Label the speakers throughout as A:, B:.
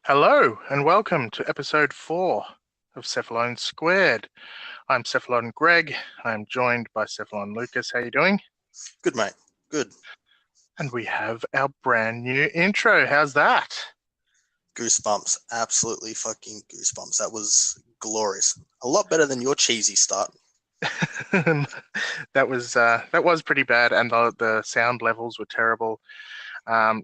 A: Hello and welcome to episode 4 of Cephalon Squared. I'm Cephalon Greg. I'm joined by Cephalon Lucas. How you doing?
B: Good, mate. Good.
A: And we have our brand new intro. How's that?
B: Goosebumps. Absolutely fucking goosebumps. That was glorious. A lot better than your cheesy start.
A: That was pretty bad, and the sound levels were terrible.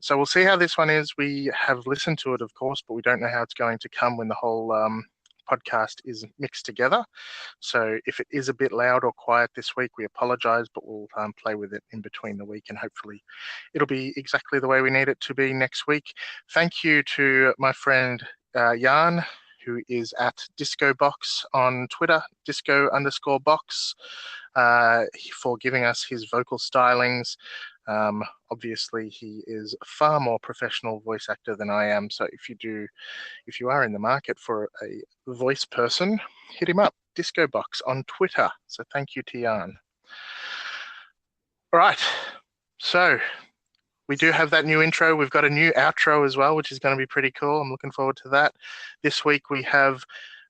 A: So we'll see how this one is. We have listened to it, of course, but we don't know how it's going to come when the whole podcast is mixed together. So if it is a bit loud or quiet this week, we apologize, but we'll play with it in between the week, and hopefully it'll be exactly the way we need it to be next week. Thank you to my friend Jan, who is at Disco Box on Twitter, disco_box, for giving us his vocal stylings. Obviously, he is a far more professional voice actor than I am. So if you are in the market for a voice person, hit him up, Disco Box on Twitter. So thank you, Tian. All right. So we do have that new intro. We've got a new outro as well, which is going to be pretty cool. I'm looking forward to that. This week we have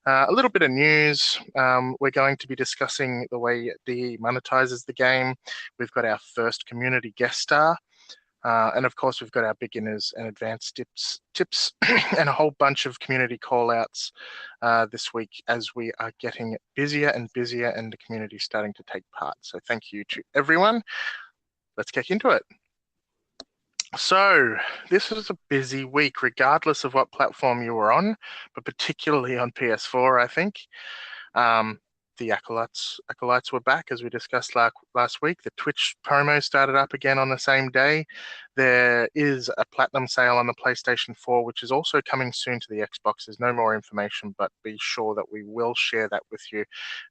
A: a little bit of news. We're going to be discussing the way DE monetizes the game. We've got our first community guest star. And of course, we've got our beginners and advanced tips and a whole bunch of community call-outs this week as we are getting busier and busier and the community is starting to take part. So thank you to everyone. Let's get into it. So this was a busy week, regardless of what platform you were on, but particularly on PS4, I think. The Acolytes were back, as we discussed last week. The Twitch promo started up again on the same day. There is a Platinum sale on the PlayStation 4, which is also coming soon to the Xbox. There's no more information, but be sure that we will share that with you.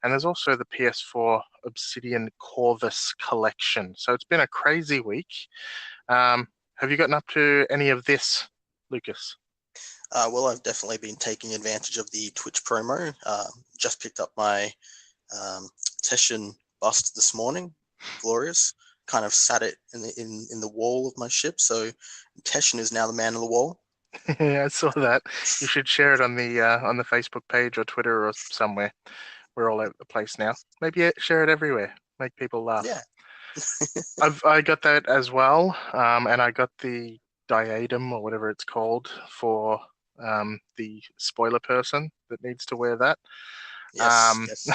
A: And there's also the PS4 Obsidian Corvus collection. So it's been a crazy week. Have you gotten up to any of this, Lucas?
B: Well, I've definitely been taking advantage of the Twitch promo. Just picked up my Teshin bust this morning. Glorious. Kind of sat it in the wall of my ship. So Teshin is now the man of the wall.
A: Yeah, I saw that. You should share it on the Facebook page or Twitter or somewhere. We're all over the place now. Maybe share it everywhere. Make people laugh.
B: Yeah.
A: I got that as well, and I got the diadem or whatever it's called for the spoiler person that needs to wear that.
B: Yes.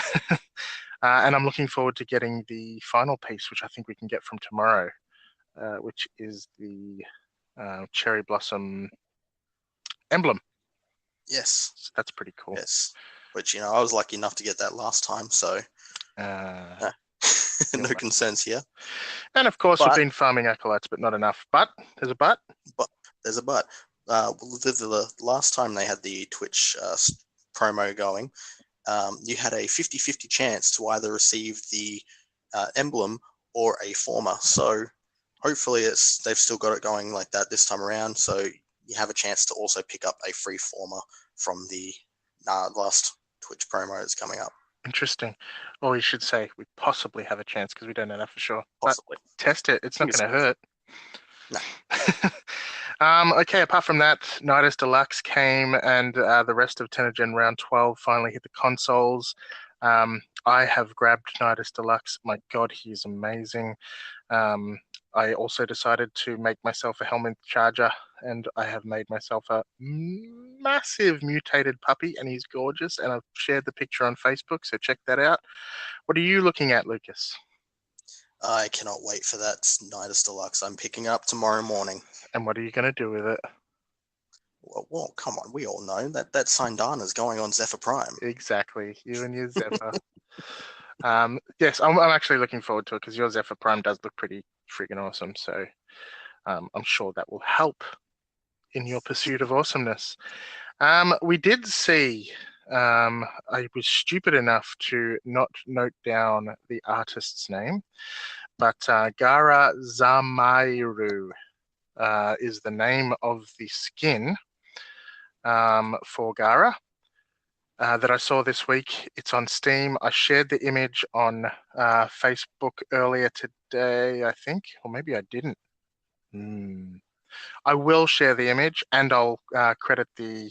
A: And I'm looking forward to getting the final piece, which I think we can get from tomorrow, which is the cherry blossom emblem.
B: Yes.
A: So that's pretty cool.
B: Yes. Which, I was lucky enough to get that last time, so no concerns here.
A: And of course, we've been farming acolytes, but not enough. But there's a but.
B: But there's a but. The last time they had the Twitch promo going, you had a 50-50 chance to either receive the emblem or a former. So hopefully they've still got it going like that this time around. So you have a chance to also pick up a free former from the last Twitch promo that's coming up.
A: Interesting. Or you should say we possibly have a chance because we don't know that for sure.
B: Possibly.
A: But test it. It's not going to hurt.
B: No.
A: Okay, apart from that, Nidus Deluxe came and the rest of Tenergen Round 12 finally hit the consoles. I have grabbed Nidus Deluxe. My God, he's amazing. I also decided to make myself a helmet charger, and I have made myself a massive mutated puppy, and he's gorgeous, and I've shared the picture on Facebook, so check that out. What are you looking at, Lucas?
B: I cannot wait for that Nidus Deluxe. I'm picking it up tomorrow morning.
A: And what are you going to do with it?
B: Well, come on. We all know that Syndana is going on Zephyr Prime.
A: Exactly. You and your Zephyr. Yes, I'm actually looking forward to it because your Zephyr Prime does look pretty freaking awesome. So I'm sure that will help in your pursuit of awesomeness. We did see, I was stupid enough to not note down the artist's name, but Gara Zamairu is the name of the skin for Gara. That I saw this week. It's on Steam. I shared the image on Facebook earlier today, I think, or maybe I didn't. I will share the image, and I'll credit the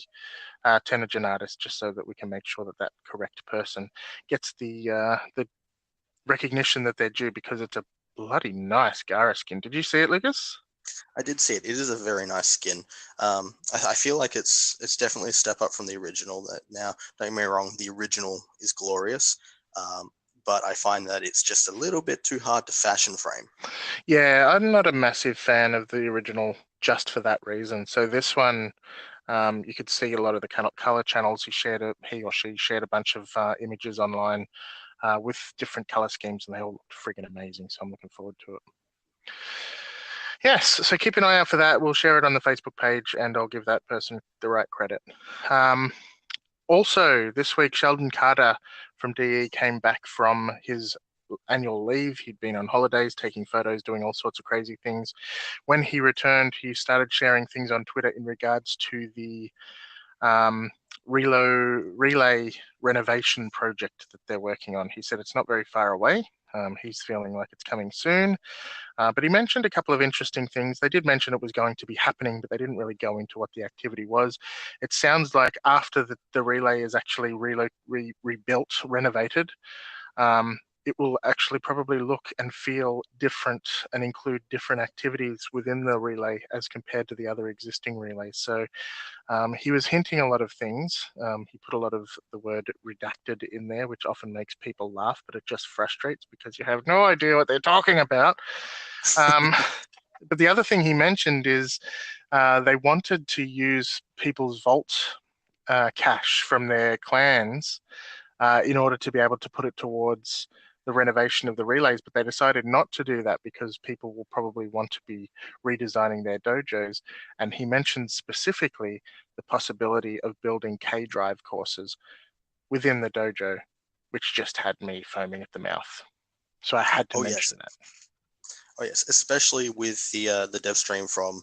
A: Tenogen artist just so that we can make sure that that correct person gets the recognition that they're due, because it's a bloody nice Gara skin. Did you see it, Lucas?
B: I did see it. It is a very nice skin. I feel like it's definitely a step up from the original. That now, don't get me wrong, the original is glorious, but I find that it's just a little bit too hard to fashion frame.
A: Yeah, I'm not a massive fan of the original just for that reason. So this one, you could see a lot of the color channels. He or she shared a bunch of images online with different color schemes, and they all looked friggin' amazing. So I'm looking forward to it. Yes, so keep an eye out for that. We'll share it on the Facebook page, and I'll give that person the right credit. Also, this week, Sheldon Carter from DE came back from his annual leave. He'd been on holidays, taking photos, doing all sorts of crazy things. When he returned, he started sharing things on Twitter in regards to the relay renovation project that they're working on. He said it's not very far away. He's feeling like it's coming soon. But he mentioned a couple of interesting things. They did mention it was going to be happening, but they didn't really go into what the activity was. It sounds like after the relay is actually rebuilt, renovated, it will actually probably look and feel different and include different activities within the relay as compared to the other existing relays. So he was hinting a lot of things. He put a lot of the word redacted in there, which often makes people laugh, but it just frustrates because you have no idea what they're talking about. But the other thing he mentioned is they wanted to use people's vault cash from their clans in order to be able to put it towards the renovation of the relays, but they decided not to do that because people will probably want to be redesigning their dojos. And he mentioned specifically the possibility of building K-Drive courses within the dojo, which just had me foaming at the mouth. So I had to mention that.
B: Oh yes, especially with the dev stream from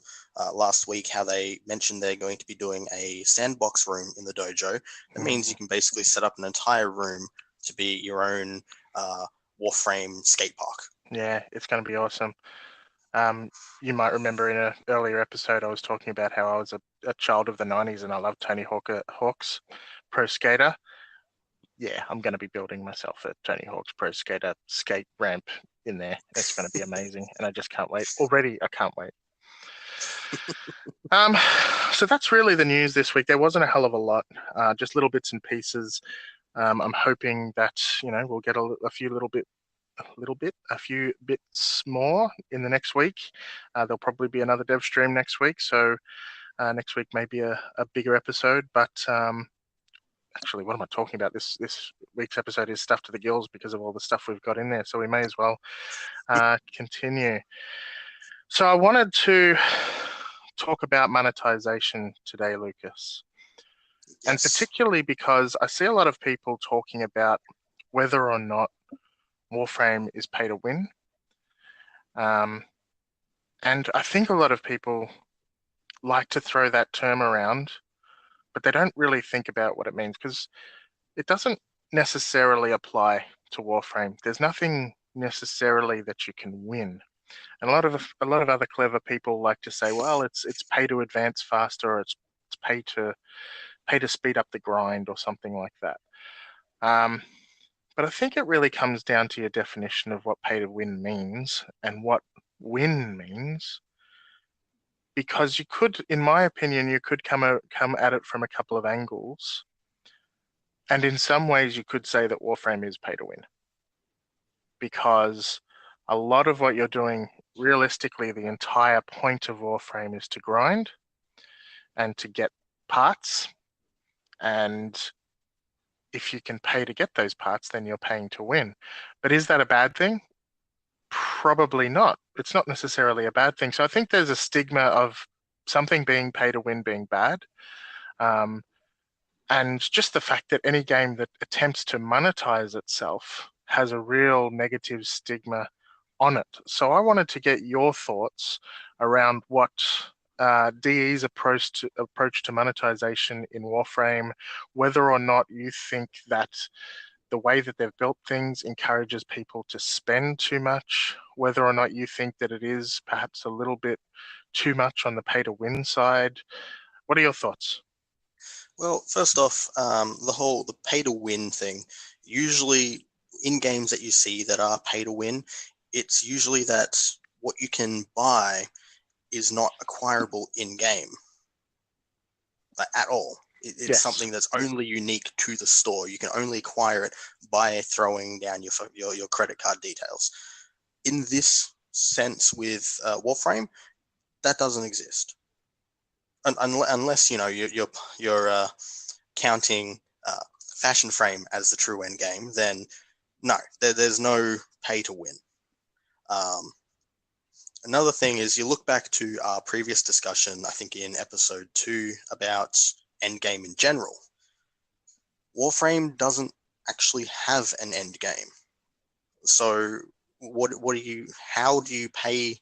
B: last week, how they mentioned they're going to be doing a sandbox room in the dojo. That means you can basically set up an entire room to be your own Warframe skate park.
A: Yeah, it's going to be awesome. You might remember in an earlier episode I was talking about how I was a child of the 90s and I loved Tony Hawk's Pro Skater. Yeah, I'm going to be building myself a Tony Hawk's Pro Skater skate ramp in there. It's going to be amazing, and I just can't wait. Already, I can't wait. So that's really the news this week. There wasn't a hell of a lot, just little bits and pieces. I'm hoping that we'll get a few bits more in the next week. There'll probably be another dev stream next week, so next week may be a bigger episode. But actually, what am I talking about? This week's episode is stuffed to the gills because of all the stuff we've got in there, so we may as well continue. So I wanted to talk about monetization today, Lucas. Yes. And particularly because I see a lot of people talking about whether or not Warframe is pay to win. And I think a lot of people like to throw that term around, but they don't really think about what it means, because it doesn't necessarily apply to Warframe. There's nothing necessarily that you can win. And a lot of other clever people like to say, well, it's pay to advance faster, or it's pay to speed up the grind, or something like that. But I think it really comes down to your definition of what pay to win means and what win means. Because you could, in my opinion, you could come at it from a couple of angles. And in some ways, you could say that Warframe is pay to win. Because a lot of what you're doing, realistically, the entire point of Warframe is to grind and to get parts. And if you can pay to get those parts, then you're paying to win. But is that a bad thing? Probably not. It's not necessarily a bad thing. So I think there's a stigma of something being pay to win being bad. And just the fact that any game that attempts to monetize itself has a real negative stigma on it. So I wanted to get your thoughts around what DE's approach to monetization in Warframe, whether or not you think that the way that they've built things encourages people to spend too much, whether or not you think that it is perhaps a little bit too much on the pay-to-win side? What are your thoughts?
B: Well, first off, the pay-to-win thing, usually in games that you see that are pay-to-win, it's usually that what you can buy is not acquirable in-game at all. It's
A: Yes.
B: something that's only unique to the store. You can only acquire it by throwing down your credit card details. In this sense, with Warframe, that doesn't exist, unless you're counting Fashion Frame as the true end game. Then no, there's no pay to win. Another thing is you look back to our previous discussion, I think in episode 2, about endgame in general. Warframe doesn't actually have an endgame. So how do you pay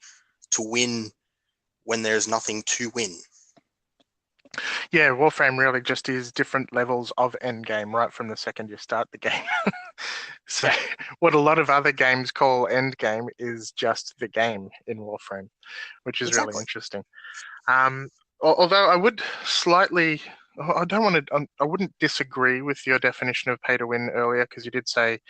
B: to win when there's nothing to win?
A: Yeah, Warframe really just is different levels of endgame right from the second you start the game. So
B: Yeah.
A: what a lot of other games call endgame is just the game in Warframe, which is really
B: Exactly.
A: interesting. Although I would slightly, I wouldn't disagree with your definition of pay to win earlier, because you did say,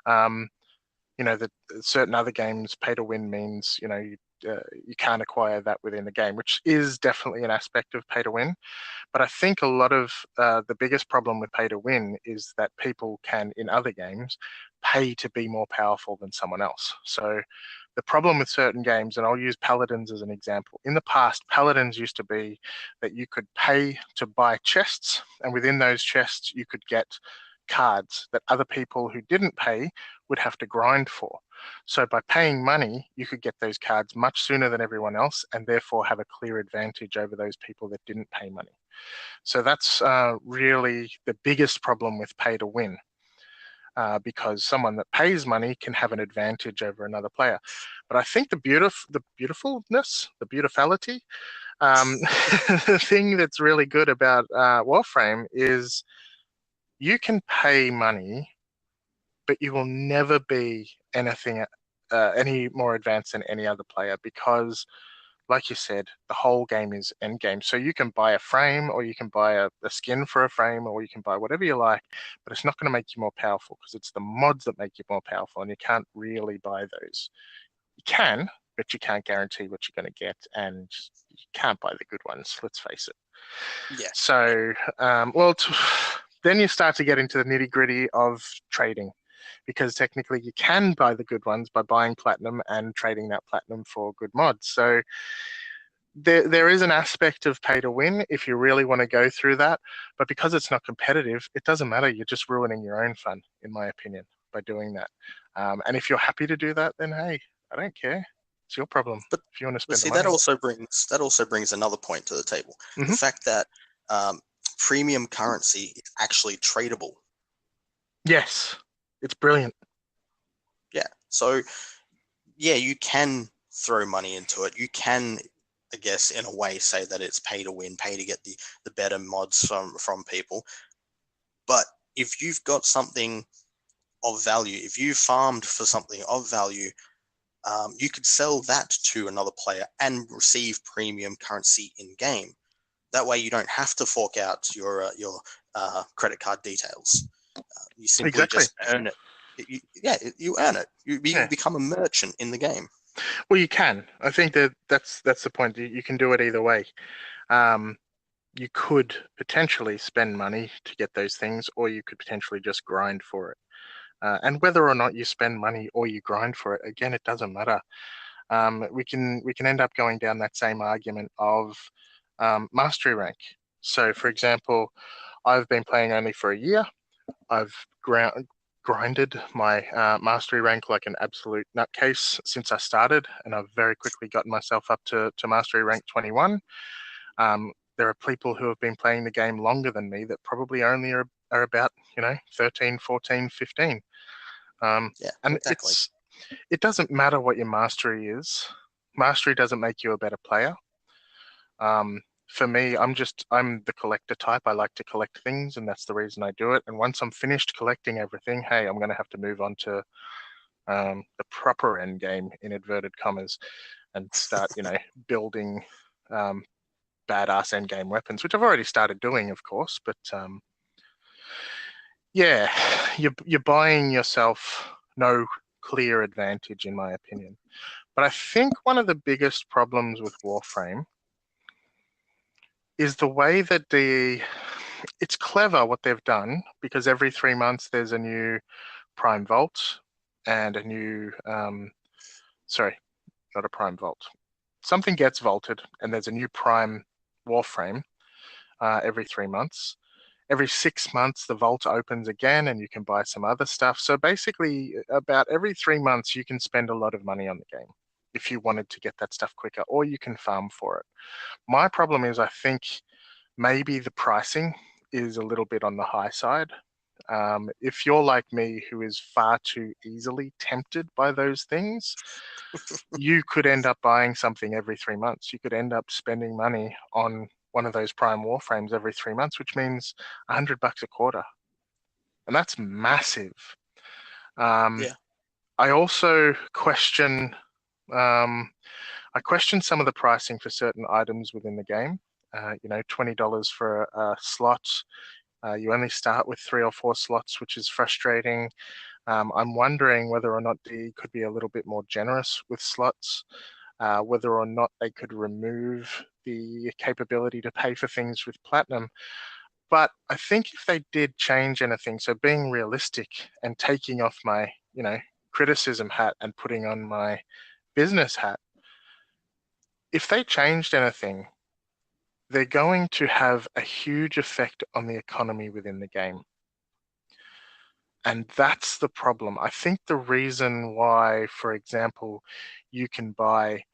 A: that certain other games pay to win means, you can't acquire that within the game, which is definitely an aspect of pay to win. But I think a lot of the biggest problem with pay to win is that people can, in other games, pay to be more powerful than someone else. So the problem with certain games, and I'll use Paladins as an example. In the past, Paladins used to be that you could pay to buy chests, and within those chests, you could get cards that other people who didn't pay would have to grind for. So by paying money, you could get those cards much sooner than everyone else, and therefore have a clear advantage over those people that didn't pay money. So that's really the biggest problem with pay to win, because someone that pays money can have an advantage over another player. But I think the beautifulness, the beautifality, the thing that's really good about Warframe is you can pay money, but you will never be anything any more advanced than any other player, because like you said, the whole game is end game. So you can buy a frame, or you can buy a skin for a frame, or you can buy whatever you like, but it's not going to make you more powerful, because it's the mods that make you more powerful, and you can't really buy those. You can, but you can't guarantee what you're going to get, and you can't buy the good ones, let's face it.
B: Yeah.
A: So, then you start to get into the nitty gritty of trading, because technically you can buy the good ones by buying platinum and trading that platinum for good mods. So there is an aspect of pay to win if you really want to go through that, but because it's not competitive, it doesn't matter. You're just ruining your own fun, in my opinion, by doing that. And if you're happy to do that, then hey, I don't care. It's your problem.
B: But
A: if you want to
B: But
A: spend the
B: see,
A: money.
B: that also brings another point to the table.
A: Mm-hmm.
B: The fact that premium currency is actually tradable.
A: Yes, it's brilliant.
B: Yeah. So yeah, you can throw money into it. You can, I guess, in a way, say that it's pay to win, pay to get the better mods from people. But if you've got something of value, if you farmed for something of value, you could sell that to another player and receive premium currency in game. That way, you don't have to fork out your credit card details. You simply
A: Exactly.
B: just earn it. You earn it. You become a merchant in the game.
A: Well, you can. I think that's the point. You can do it either way. You could potentially spend money to get those things, or you could potentially just grind for it. And whether or not you spend money or you grind for it, again, it doesn't matter. We can end up going down that same argument of mastery rank. So, for example, I've been playing only for a year. I've grinded my mastery rank like an absolute nutcase since I started, and I've very quickly gotten myself up to mastery rank 21. There are people who have been playing the game longer than me that probably only are about 13, 14, 15. And
B: exactly.
A: it doesn't matter what your mastery is. Mastery doesn't make you a better player. For me, I'm the collector type. I like to collect things, and that's the reason I do it. And once I'm finished collecting everything, hey, I'm going to have to move on to the proper end game, in inverted commas, and start building badass endgame weapons, which I've already started doing, of course. But yeah, you're buying yourself no clear advantage, in my opinion. But I think one of the biggest problems with Warframe is the way that it's clever what they've done, because every 3 months there's a new Prime Vault and a new, sorry, not a Prime Vault. Something gets vaulted and there's a new Prime Warframe every 3 months. Every 6 months, the vault opens again and you can buy some other stuff. So basically, about every 3 months, you can spend a lot of money on the game if you wanted to get that stuff quicker, or you can farm for it. My problem is I think maybe the pricing is a little bit on the high side. If you're like me, who is far too easily tempted by those things, you could end up buying something every 3 months. You could end up spending money on one of those Prime Warframes every 3 months, which means $100 a quarter. And that's massive.
B: Yeah.
A: I also question some of the pricing for certain items within the game. $20 for a slot. You only start with 3 or 4 slots, which is frustrating. I'm wondering whether or not D could be a little bit more generous with slots, whether or not they could remove the capability to pay for things with Platinum. But I think if they did change anything, so being realistic and taking off my, criticism hat and putting on my business hat, if they changed anything, they're going to have a huge effect on the economy within the game. And that's the problem. I think the reason why, for example, you can buy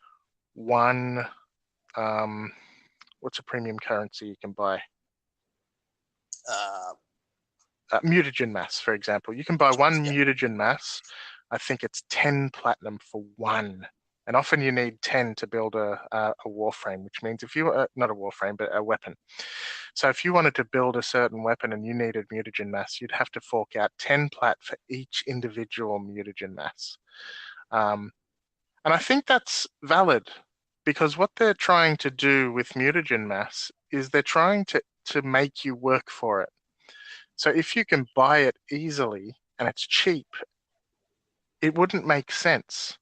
A: one, what's a premium currency you can buy? Mutagen mass, for example. You can buy one mutagen mass. I think it's 10 platinum for one. And often you need 10 to build a warframe, which means if you, not a warframe, but a weapon. So if you wanted to build a certain weapon and you needed mutagen mass, you'd have to fork out 10 plat for each individual mutagen mass. And I think that's valid, because what they're trying to do with mutagen mass is they're trying to make you work for it. So if you can buy it easily and it's cheap, it wouldn't make sense.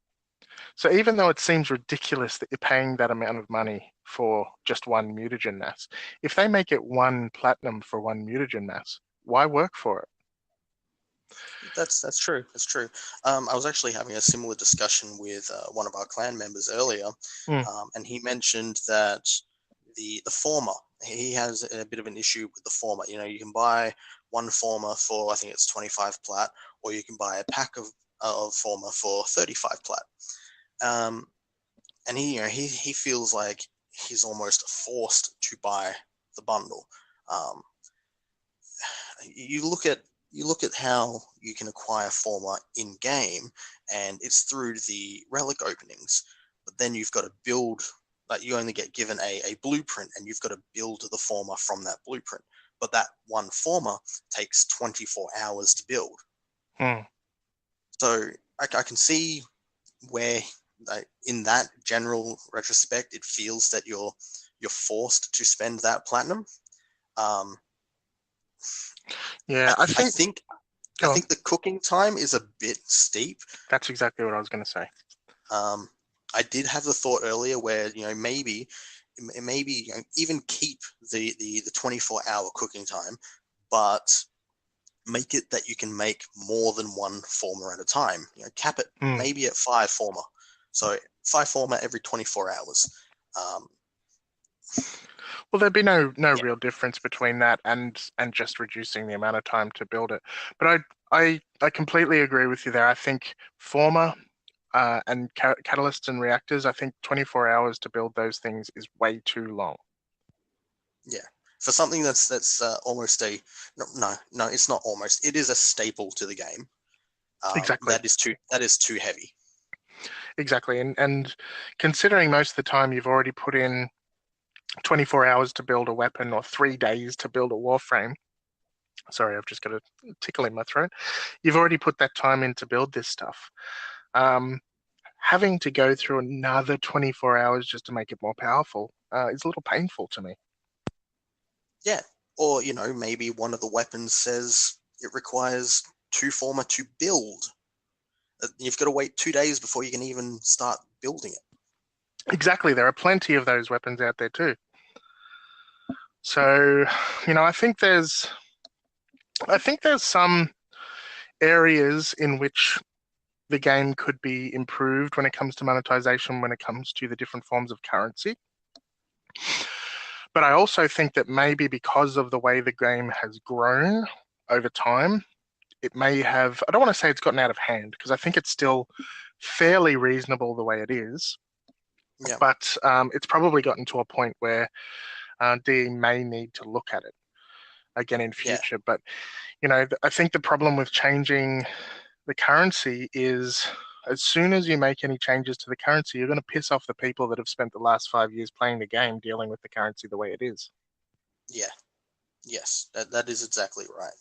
A: So even though it seems ridiculous that you're paying that amount of money for just one mutagen mass, if they make it 1 platinum for 1 mutagen mass, why work for it?
B: That's true. That's true. I was actually having a similar discussion with one of our clan members earlier, and he mentioned that the former, he has a bit of an issue with the former. You can buy one former for, I think it's 25 plat, or you can buy a pack of former for 35 plat. And he feels like he's almost forced to buy the bundle. You look at how you can acquire former in game, and it's through the relic openings. But then you've got to build. Like, you only get given a blueprint, and you've got to build the former from that blueprint. But that one former takes 24 hours to build. So I can see where, in that general retrospect, it feels that you're forced to spend that platinum.
A: Yeah, I think
B: the cooking time is a bit steep.
A: That's exactly what I was going to say.
B: I did have the thought earlier where, maybe even keep the 24-hour cooking time, but make it that you can make more than one former at a time. Cap it maybe at 5 former. So 5 former every 24 hours.
A: Well, there'd be no real difference between that and just reducing the amount of time to build it. But I completely agree with you there. I think former and catalysts and reactors, I think 24 hours to build those things is way too long.
B: Yeah. For something that's almost no, it's not almost. It is a staple to the game.
A: Exactly.
B: That is too heavy.
A: Exactly. And considering most of the time you've already put in 24 hours to build a weapon or 3 days to build a warframe. Sorry, I've just got a tickle in my throat. You've already put that time in to build this stuff. having to go through another 24 hours just to make it more powerful is a little painful to me.
B: Yeah. Or, maybe one of the weapons says it requires 2 former to build. You've got to wait 2 days before you can even start building it.
A: Exactly. There are plenty of those weapons out there too. So, I think there's some areas in which the game could be improved when it comes to monetization, when it comes to the different forms of currency. But I also think that maybe because of the way the game has grown over time, it may have, I don't want to say it's gotten out of hand, because I think it's still fairly reasonable the way it is.
B: Yeah.
A: But it's probably gotten to a point where DE may need to look at it again in future.
B: Yeah.
A: But, I think the problem with changing the currency is as soon as you make any changes to the currency, you're going to piss off the people that have spent the last 5 years playing the game dealing with the currency the way it is.
B: Yeah. Yes, that is exactly right.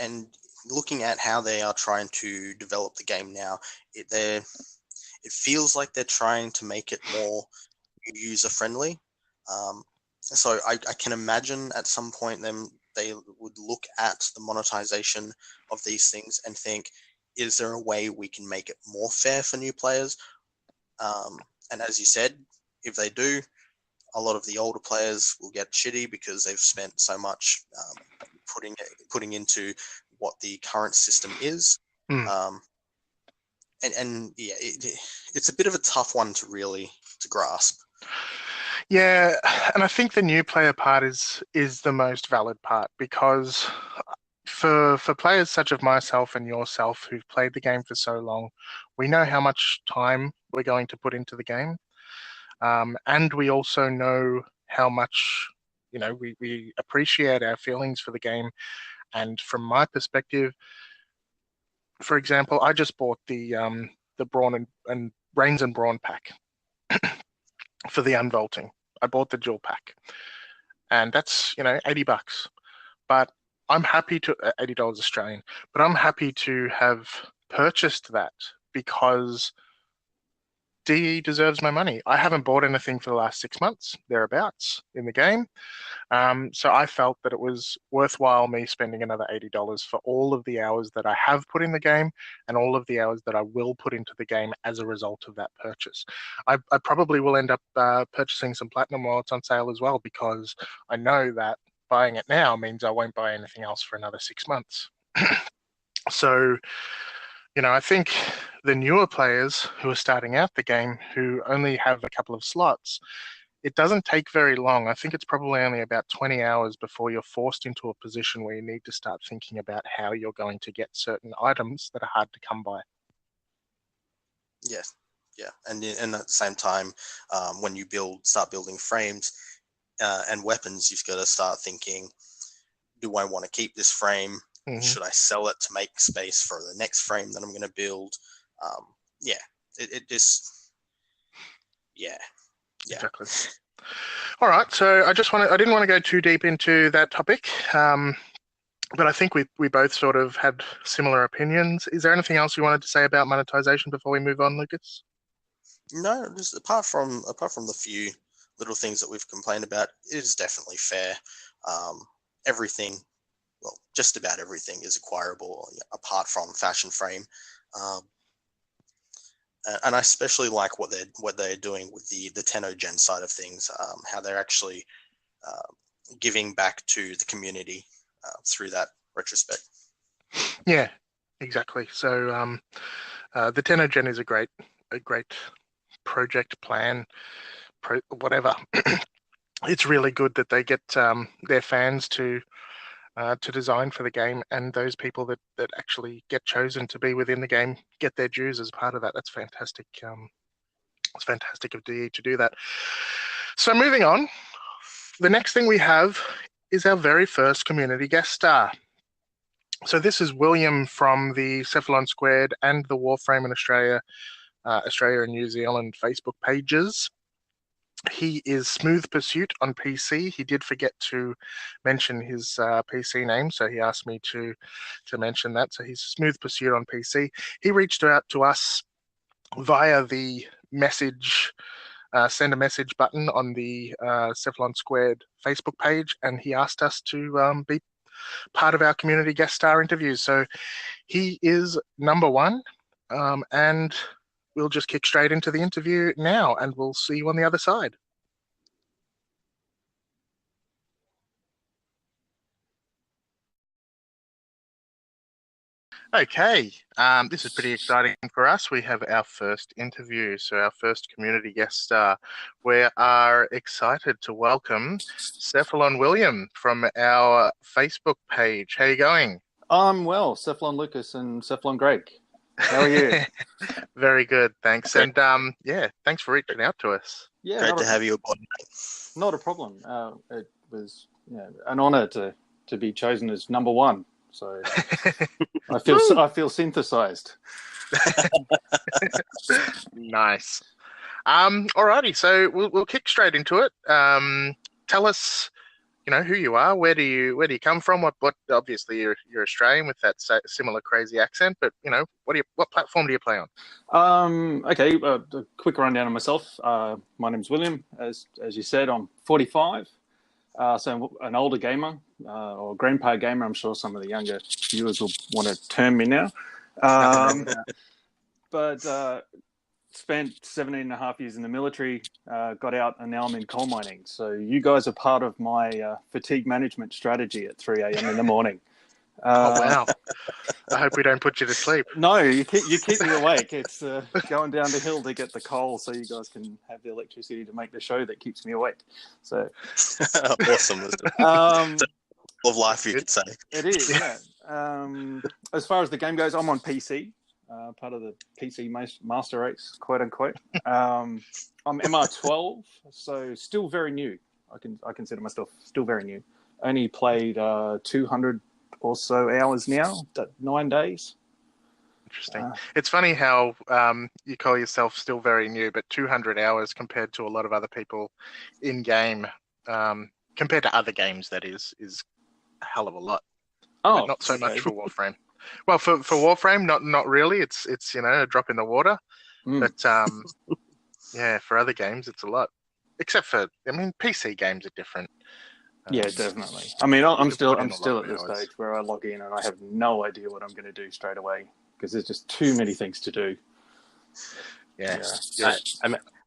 B: And looking at how they are trying to develop the game now, it feels like they're trying to make it more user friendly. So I can imagine at some point they would look at the monetization of these things and think, is there a way we can make it more fair for new players? And as you said, if they do, a lot of the older players will get shitty because they've spent so much putting into what the current system is.
A: Mm.
B: And yeah, it's a bit of a tough one to grasp.
A: Yeah, and I think the new player part is the most valid part, because for players such as myself and yourself who've played the game for so long, we know how much time we're going to put into the game. And we also know how much, we appreciate our feelings for the game. And from my perspective, for example, I just bought the Brawn and Brains and Brawn pack for the unvaulting. I bought the dual pack, and that's $80. But I'm happy to $80 Australian. But I'm happy to have purchased that because DE deserves my money. I haven't bought anything for the last 6 months, thereabouts, in the game. So I felt that it was worthwhile me spending another $80 for all of the hours that I have put in the game and all of the hours that I will put into the game as a result of that purchase. I probably will end up purchasing some Platinum while it's on sale as well, because I know that buying it now means I won't buy anything else for another 6 months. So, I think the newer players who are starting out the game, who only have a couple of slots, it doesn't take very long. I think it's probably only about 20 hours before you're forced into a position where you need to start thinking about how you're going to get certain items that are hard to come by.
B: Yes, yeah, and at the same time, when you start building frames and weapons, you've got to start thinking, do I want to keep this frame? Mm-hmm. Should I sell it to make space for the next frame that I'm going to build? Yeah, it just, yeah.
A: Exactly. All right, so I didn't want to go too deep into that topic, but I think we both sort of had similar opinions. Is there anything else you wanted to say about monetization before we move on, Lucas?
B: No, just apart from the few little things that we've complained about, it is definitely fair. Everything, well, just about everything is acquirable apart from Fashion Frame. And I especially like what they're doing with the Ten-O-Gen side of things, how they're actually giving back to the community through that retrospect.
A: Yeah, exactly. So the Ten-O-Gen is a great project plan, whatever. It's really good that they get their fans to design for the game, and those people that actually get chosen to be within the game get their dues as part of that. That's fantastic. It's fantastic of DE to do that. So moving on, the next thing we have is our very first community guest star. So this is William from the Cephalon Squared and the Warframe in Australia and New Zealand Facebook pages. He is Smooth Pursuit on PC. He did forget to mention his PC name, so he asked me to mention that. So he's Smooth Pursuit on PC. He reached out to us via the message, send a message button on the Cephalon Squared Facebook page, and he asked us to be part of our community guest star interviews. So he is number one, and we'll just kick straight into the interview now, and we'll see you on the other side. Okay, this is pretty exciting for us. We have our first interview, so our first community guest star. We are excited to welcome Cephalon William from our Facebook page. How are you going?
C: I'm well, Cephalon Lucas and Cephalon Greg. How are you?
A: Very good, thanks. And yeah, thanks for reaching out to us.
C: Yeah,
B: Great to have you aboard.
C: Not a problem. It was an honour to be chosen as number one. So I feel synthesized.
A: Nice. Alrighty, so we'll kick straight into it. Tell us, who you are. Where do you come from? What obviously you're Australian with that similar crazy accent, but what platform do you play on?
C: Okay, a quick rundown of myself. My name's William. As you said, I'm 45. So an older gamer or grandpa gamer. I'm sure some of the younger viewers will want to term me now. But spent 17 and a half years in the military, got out, and now I'm in coal mining. So you guys are part of my fatigue management strategy at 3 a.m. in the morning.
A: Oh, wow. I hope we don't put you to sleep.
C: No, you keep me awake. It's going down the hill to get the coal so you guys can have the electricity to make the show that keeps me awake. So
B: Awesome. Of life, you could say.
C: It is, yeah. As far as the game goes, I'm on PC, part of the PC master race, quote unquote. I'm MR12, so still very new. I consider myself still very new. Only played 200 or so hours now, 9 days.
A: Interesting. It's funny how you call yourself still very new, but 200 hours compared to a lot of other people in game, compared to other games, that is a hell of a lot.
C: Oh,
A: but not so much for Warframe. Well, for Warframe, not really. It's a drop in the water. But yeah, for other games, it's a lot. Except for, PC games are different.
C: Yeah, definitely. I'm still at the stage where I log in and I have no idea what I'm going to do straight away because there's just too many things to do.
A: Yeah.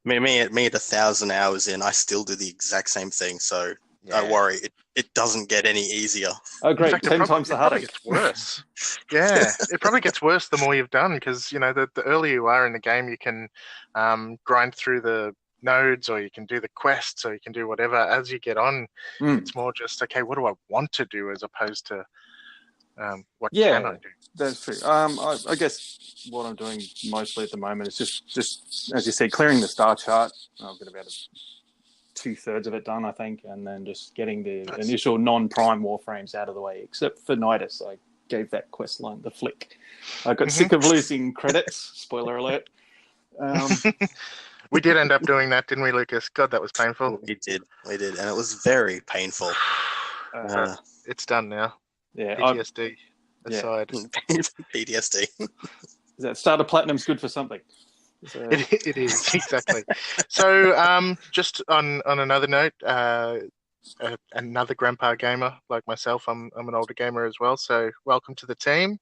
B: Me at 1,000 hours in, I still do the exact same thing. So don't worry, it doesn't get any easier.
C: Oh, great!
A: In fact,
C: 10 times the harder.
A: It gets worse. Yeah, it probably gets worse the more you've done because the earlier you are in the game, you can grind through the nodes, or you can do the quests, or you can do whatever. As you get on, it's more just okay. What do I want to do, as opposed to what can I do?
C: That's true. I guess what I'm doing mostly at the moment is just as you said, clearing the star chart. I've got about 2/3 of it done, I think, and then just getting the initial non-prime warframes out of the way, except for Nidus. I gave that quest line the flick. I got sick of losing credits. Spoiler alert.
A: We did end up doing that, didn't we, Lucas? God, that was painful.
B: We did, and it was very painful.
A: It's done now.
C: Yeah,
A: PTSD aside.
B: PTSD.
C: Is that starter platinum's good for something? So...
A: It is, exactly. So, just on another note, another grandpa gamer like myself. I'm an older gamer as well. So, welcome to the team,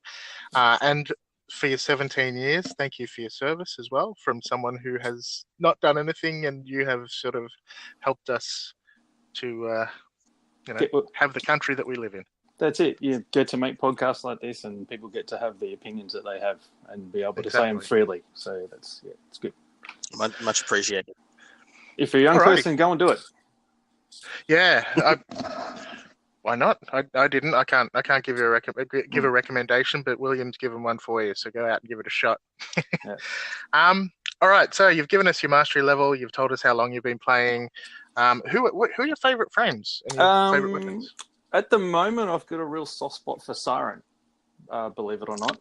A: and for your 17 years, thank you for your service as well. From someone who has not done anything, and you have sort of helped us to, have the country that we live in.
C: That's it. You get to make podcasts like this, and people get to have the opinions that they have and be able to say them freely. So it's good.
B: Much appreciated.
C: If you're a young person, go and do it.
A: Yeah. Why not? I didn't. I can't give you a recommendation, but William's given one for you. So go out and give it a shot.
C: Yeah.
A: All right. So you've given us your mastery level. You've told us how long you've been playing. Who are your favorite frames and your favorite weapons?
C: At the moment, I've got a real soft spot for Siren, believe it or not.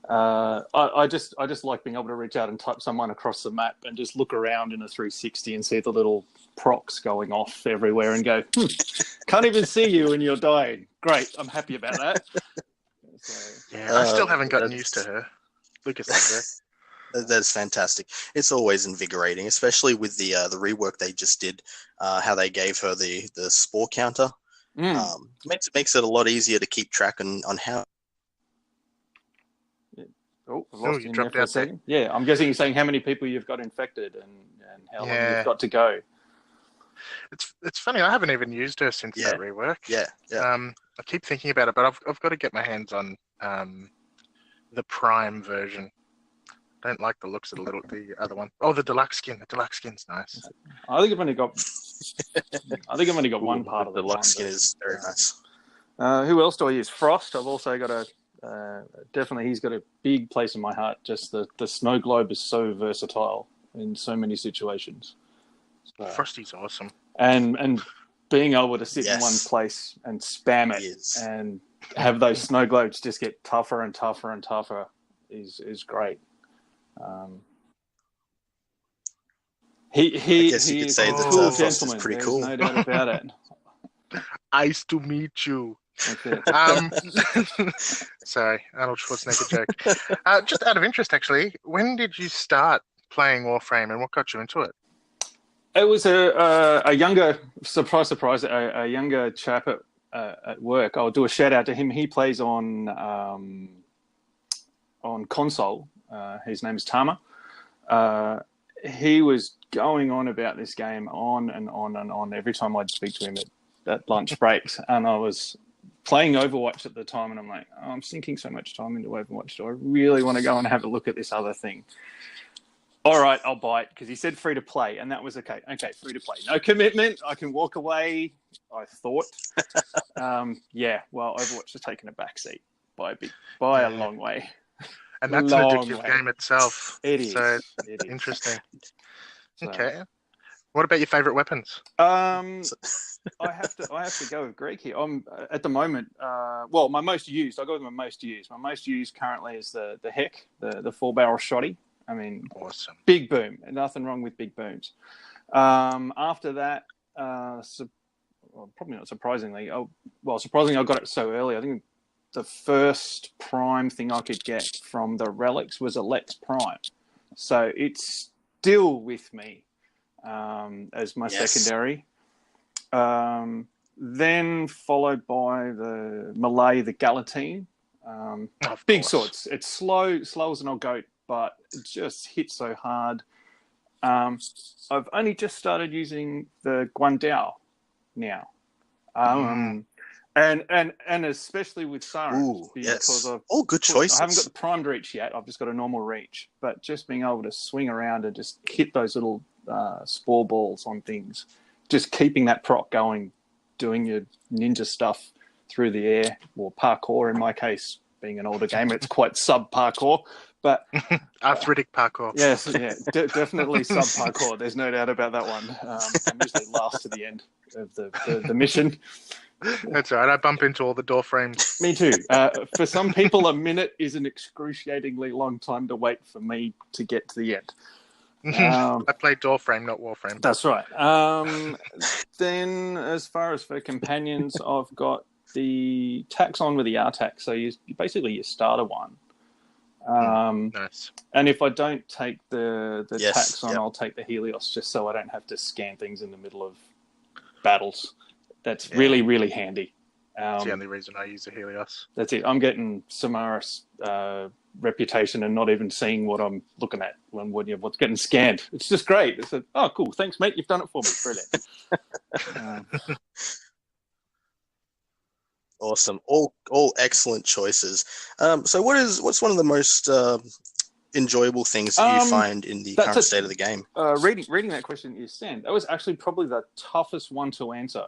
C: I just like being able to reach out and type someone across the map and just look around in a 360 and see the little procs going off everywhere and go, can't even see you and you're dying. Great, I'm happy about that. So,
A: yeah, I still haven't gotten used to her. Lucas like her.
B: That's fantastic. It's always invigorating, especially with the rework they just did. How they gave her the spore counter makes it a lot easier to keep track on how.
C: Oh, I've lost
A: you
C: you
A: dropped
C: there for a
A: out there.
C: second. Yeah, I'm guessing you're saying how many people you've got infected and how long you've got to go.
A: It's funny. I haven't even used her since that rework.
B: Yeah.
A: I keep thinking about it, but I've got to get my hands on the Prime version. Don't like the looks of the other one. Oh, the deluxe skin. The deluxe skin's nice.
C: I think I've only got. One part of
B: the
C: the
B: deluxe skin is very nice.
C: Who else do I use? Frost. I've also got definitely he's got a big place in my heart. Just the snow globe is so versatile in so many situations. So,
A: Frosty's awesome.
C: And being able to sit in one place and spam it and have those snow globes just get tougher and tougher and tougher is great. I guess
B: you could say that Frost is pretty cool.
C: No doubt about it.
A: Nice to meet you.
C: That's it.
A: Sorry, Arnold Schwarzenegger joke. Just out of interest, actually, when did you start playing Warframe and what got you into it?
C: It was a younger, surprise, a younger chap at work. I'll do a shout out to him. He plays on console. His name is Tama. He was going on about this game on and on and on every time I'd speak to him at lunch breaks. And I was playing Overwatch at the time, and I'm like, I'm sinking so much time into Overwatch. Do I really want to go and have a look at this other thing? All right, I'll buy it, because he said free to play, and that was okay. Okay, free to play. No commitment. I can walk away, I thought. Well, Overwatch has taken a backseat by a long way.
A: And that's an addictive game itself.
C: It is.
A: So
C: it is.
A: Interesting.
C: So,
A: okay. What about your favourite weapons?
C: I have to go with Greg here. I'm at the moment. My most used. I go with my most used. My most used currently is the Heck, the 4-barrel shotty. I mean,
A: awesome.
C: Big boom. Nothing wrong with big booms. After that, probably not surprisingly. Surprisingly, I got it so early. I think the first Prime thing I could get from the Relics was a Lex Prime. So it's still with me as my secondary. Then followed by the Malay, the Galatine. Big swords. It's slow as an old goat, but it just hits so hard. I've only just started using the Guandao now. And especially with Sarans.
B: All good choices.
C: I haven't got the primed reach yet. I've just got a normal reach. But just being able to swing around and just hit those little spore balls on things, just keeping that proc going, doing your ninja stuff through the air, or parkour in my case. Being an older gamer, it's quite sub-parkour. But
A: arthritic parkour.
C: Yes, definitely sub-parkour. There's no doubt about that one. I'm usually last to the end of the mission.
A: That's all right. I bump into all the door frames.
C: Me too. For some people, a minute is an excruciatingly long time to wait for me to get to the end.
A: I play door frame, not Warframe.
C: That's right. Then, as far as for companions, I've got the Taxon with the R-Tax. So you basically your starter one.
A: Nice.
C: And if I don't take the Taxon, I'll take the Helios, just so I don't have to scan things in the middle of battles. That's really, really handy.
A: That's the only reason I use the Helios.
C: That's it. I'm getting Samaris reputation and not even seeing what I'm looking at when what's getting scanned. It's just great. It's cool. Thanks, mate. You've done it for me. Brilliant.
B: Awesome. All excellent choices. So what's one of the most enjoyable things that you find in the current state of the game?
C: Reading that question is Stan. That was actually probably the toughest one to answer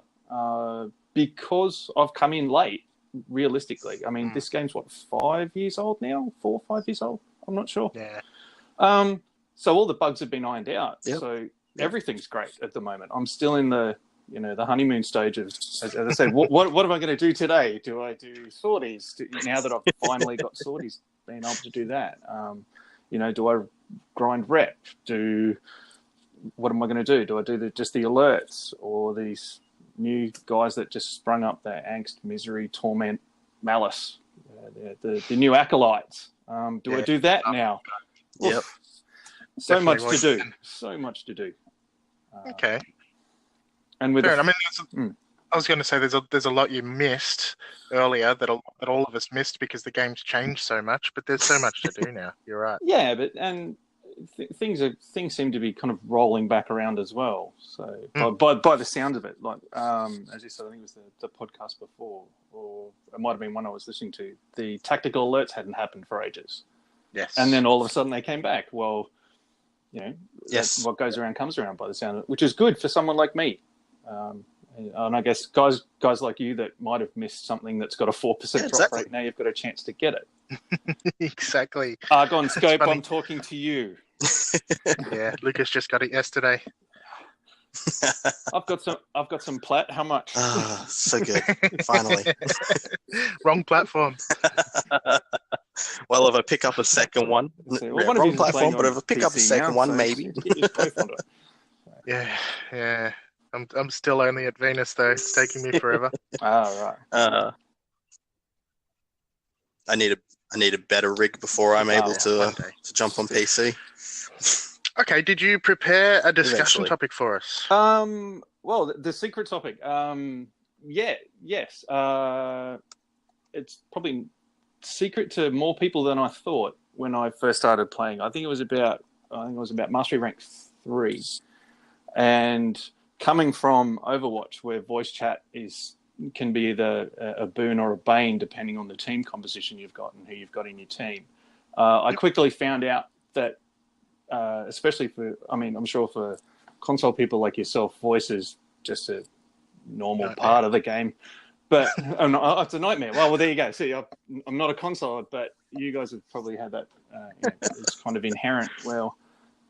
C: because I've come in late, realistically. I mean, this game's 5 years old now? 4 or 5 years old? I'm not sure.
A: Yeah.
C: So all the bugs have been ironed out.
B: Yep.
C: So everything's great at the moment. I'm still in the honeymoon stage of, as I said, what am I going to do today? Do I do sorties? Now that I've finally got sorties being able to do that. Do I grind rep? What am I going to do? Do I do just the alerts, or these new guys that just sprung up, the angst, misery, torment, malice, the new acolytes? Do I do that now?
B: Yep.
C: Oof. So
A: Definitely
C: much to do.
A: Okay.
C: And with
A: Fair. I mean, I was going to say there's a lot you missed earlier that all of us missed because the game's changed so much. But there's so much to do now. You're right.
C: Yeah, but things seem to be kind of rolling back around as well. So by the sound of it, like as you said, I think it was the podcast before, or it might have been one I was listening to. The tactical alerts hadn't happened for ages.
A: Yes.
C: And then all of a sudden they came back. Well,
B: Yes.
C: what goes around comes around by the sound of it, which is good for someone like me. And I guess guys like you that might have missed something that's got a 4% drop rate, now you've got a chance to get it.
A: Exactly.
C: Argon Scope, I'm talking to you.
A: Yeah, Lucas just got it yesterday.
C: I've got some plat. How much?
B: Ah, so good. Finally.
A: Wrong platform.
B: Well, if I pick up a second one, wrong platform, but if I pick up a second one, maybe.
A: Yeah. I'm still only at Venus though. It's taking me forever.
C: Right.
B: I need a better rig before I'm able to jump on PC.
A: Okay, did you prepare a discussion topic for us?
C: Well, the secret topic. Yes. It's probably secret to more people than I thought when I first started playing. I think it was about Mastery Rank 3, and coming from Overwatch, where voice chat can be either a boon or a bane depending on the team composition you've got and who you've got in your team. I quickly found out that, especially I'm sure for console people like yourself, voice is just a normal part of the game. But it's a nightmare. Well, there you go. See, I'm not a console, but you guys have probably had that. It's kind of inherent. Well,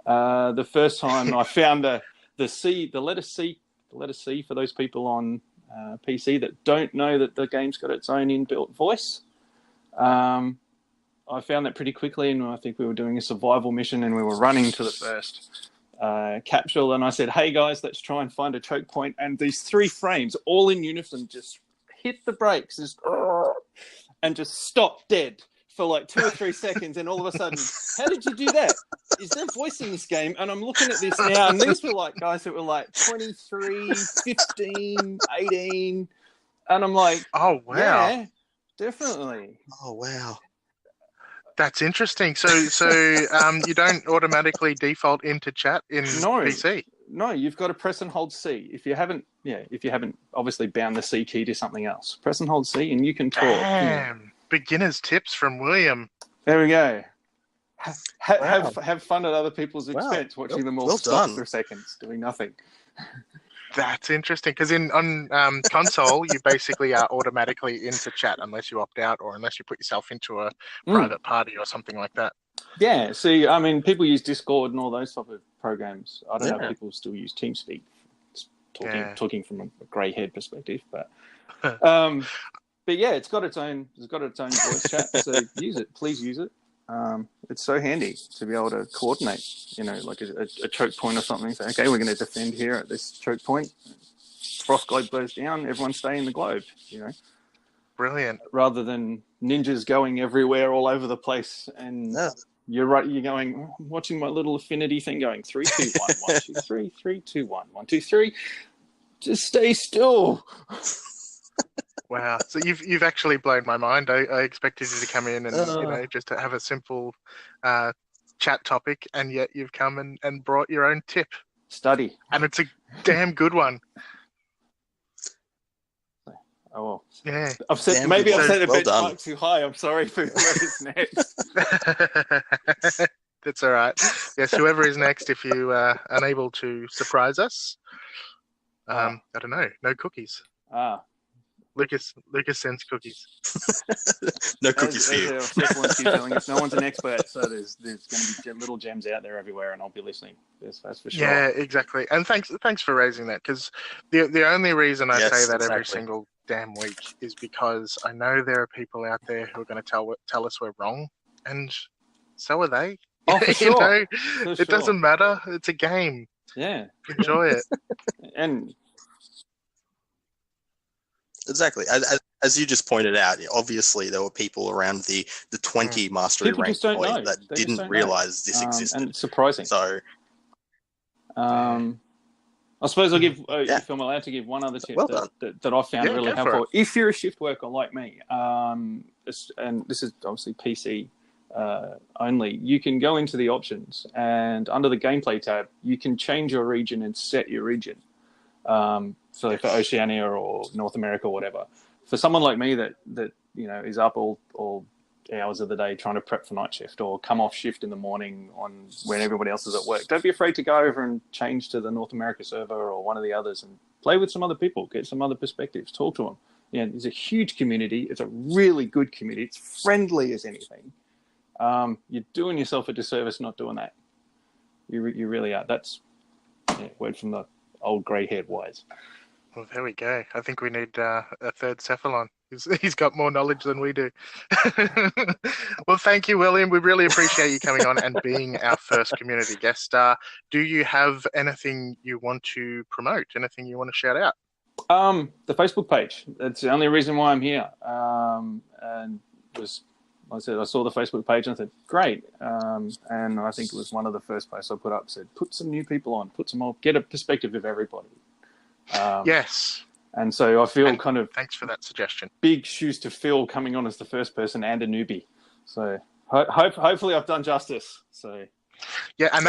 C: the first time I found the letter C for those people on PC that don't know that the game's got its own inbuilt voice. I found that pretty quickly, and I think we were doing a survival mission, and we were running to the first capsule, and I said, "Hey guys, let's try and find a choke point." And these 3 frames, all in unison, just hit the brakes, and just stop dead for like 2 or 3 seconds, and all of a sudden, how did you do that? Is there voice in this game? And I'm looking at this now, and these were like guys that were like 23, 15, 18, and I'm like,
A: oh wow,
C: yeah, definitely.
B: Oh wow.
A: That's interesting. So you don't automatically default into chat in PC?
C: No, you've got to press and hold C. If you haven't obviously bound the C key to something else, press and hold C, and you can talk.
A: Damn. Beginner's tips from William.
C: There we go. Have fun at other people's expense, watching them all stop for seconds doing nothing.
A: That's interesting, because on console, you basically are automatically into chat unless you opt out or unless you put yourself into a private party or something like that.
C: Yeah, see, I mean, people use Discord and all those type of programs. I don't know if people still use TeamSpeak, talking from a grey haired perspective, but yeah, it's got its own voice chat, so use it. Please use it. It's so handy to be able to coordinate, like a choke point or something. So, okay, we're going to defend here at this choke point. Frost globe goes down, everyone stay in the globe,
A: Brilliant.
C: Rather than ninjas going everywhere all over the place. And you're right, you're going, watching my little affinity thing going 3, 2, 1, 1, 2, 3, 3, 2, 1, 1, 2, 3. Just stay still.
A: Wow. So you've actually blown my mind. I expected you to come in and just to have a simple chat topic, and yet you've come and brought your own tip.
C: Study.
A: And it's a damn good one.
C: Oh well.
A: Yeah.
C: I've set a bit too high. I'm sorry for whoever's next.
A: That's all right. Yes, whoever is next, if you are unable to surprise us, I don't know, no cookies. Lucas sends cookies.
B: No cookies for you.
C: Keep telling us, no one's an expert, so there's going to be little gems out there everywhere, and I'll be listening. That's for sure.
A: Yeah, exactly. And thanks for raising that, because the only reason I say that every single damn week is because I know there are people out there who are going to tell us we're wrong. and so are they.
C: Oh, for
A: You
C: sure.
A: know,
C: For
A: it
C: sure.
A: doesn't matter. It's a game.
C: Yeah.
A: Enjoy it.
C: And
B: Exactly. As you just pointed out, obviously there were people around the 20 mastery
C: people
B: rank
C: just don't
B: point
C: know.
B: that
C: They just
B: didn't
C: don't know.
B: realize this existed.
C: And it's surprising.
B: So,
C: I suppose I'll give,
B: Yeah.
C: if I'm allowed to give one other tip
B: Well done.
C: that I found
A: Yeah,
C: really
A: go for
C: helpful. If you're a shift worker like me, and this is obviously PC only, you can go into the options and under the gameplay tab, you can change your region and set your region. So for Oceania or North America or whatever. For someone like me that you know is up all hours of the day trying to prep for night shift or come off shift in the morning on when everybody else is at work, don't be afraid to go over and change to the North America server or one of the others and play with some other people, get some other perspectives, talk to them. Yeah, there's a huge community. It's a really good community. It's friendly as anything. You're doing yourself a disservice not doing that. You really are. That's word from the old grey-haired wise.
A: Well, there we go. I think we need a third Cephalon. He's got more knowledge than we do. Well, thank you, William. We really appreciate you coming on and being our first community guest star. Do you have anything you want to promote? Anything you want to shout out?
C: The Facebook page. That's the only reason why I'm here. And was, like I said, I saw the Facebook page and I said, great. And I think it was one of the first posts I put up said, put some new people on, put some more, get a perspective of everybody.
A: Yes.
C: And so I feel
A: thanks for that suggestion.
C: Big shoes to fill coming on as the first person and a newbie. So hopefully I've done justice. So
A: yeah, and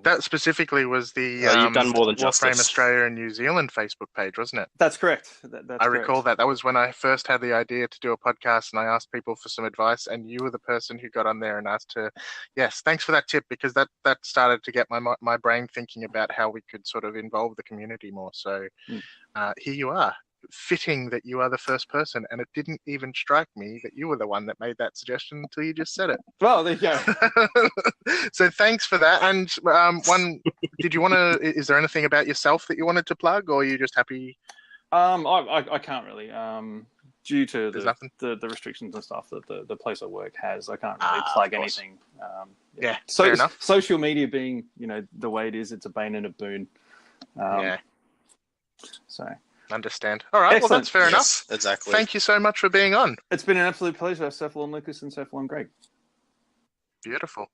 A: that specifically was the
B: you've done more than
A: Warframe
B: justice.
A: Australia and New Zealand Facebook page, wasn't it?
C: That's correct.
A: I recall that. That was when I first had the idea to do a podcast and I asked people for some advice and you were the person who got on there and asked to, yes, thanks for that tip because that started to get my brain thinking about how we could sort of involve the community more. So here you are. Fitting that you are the first person, and it didn't even strike me that you were the one that made that suggestion until you just said it.
C: Well, there you go.
A: So thanks for that. And did you want to? Is there anything about yourself that you wanted to plug, or are you just happy?
C: I can't really. Due to the restrictions and stuff that the place I work has, I can't really plug anything.
A: Fair enough.
C: Social media being, the way it is, it's a bane and a boon. So.
A: Understand. All right.
C: Excellent.
A: Well, that's fair enough.
B: Exactly.
A: Thank you so much for being on.
C: It's been an absolute pleasure, Cephalon Lucas and Cephalon Greg.
A: Beautiful.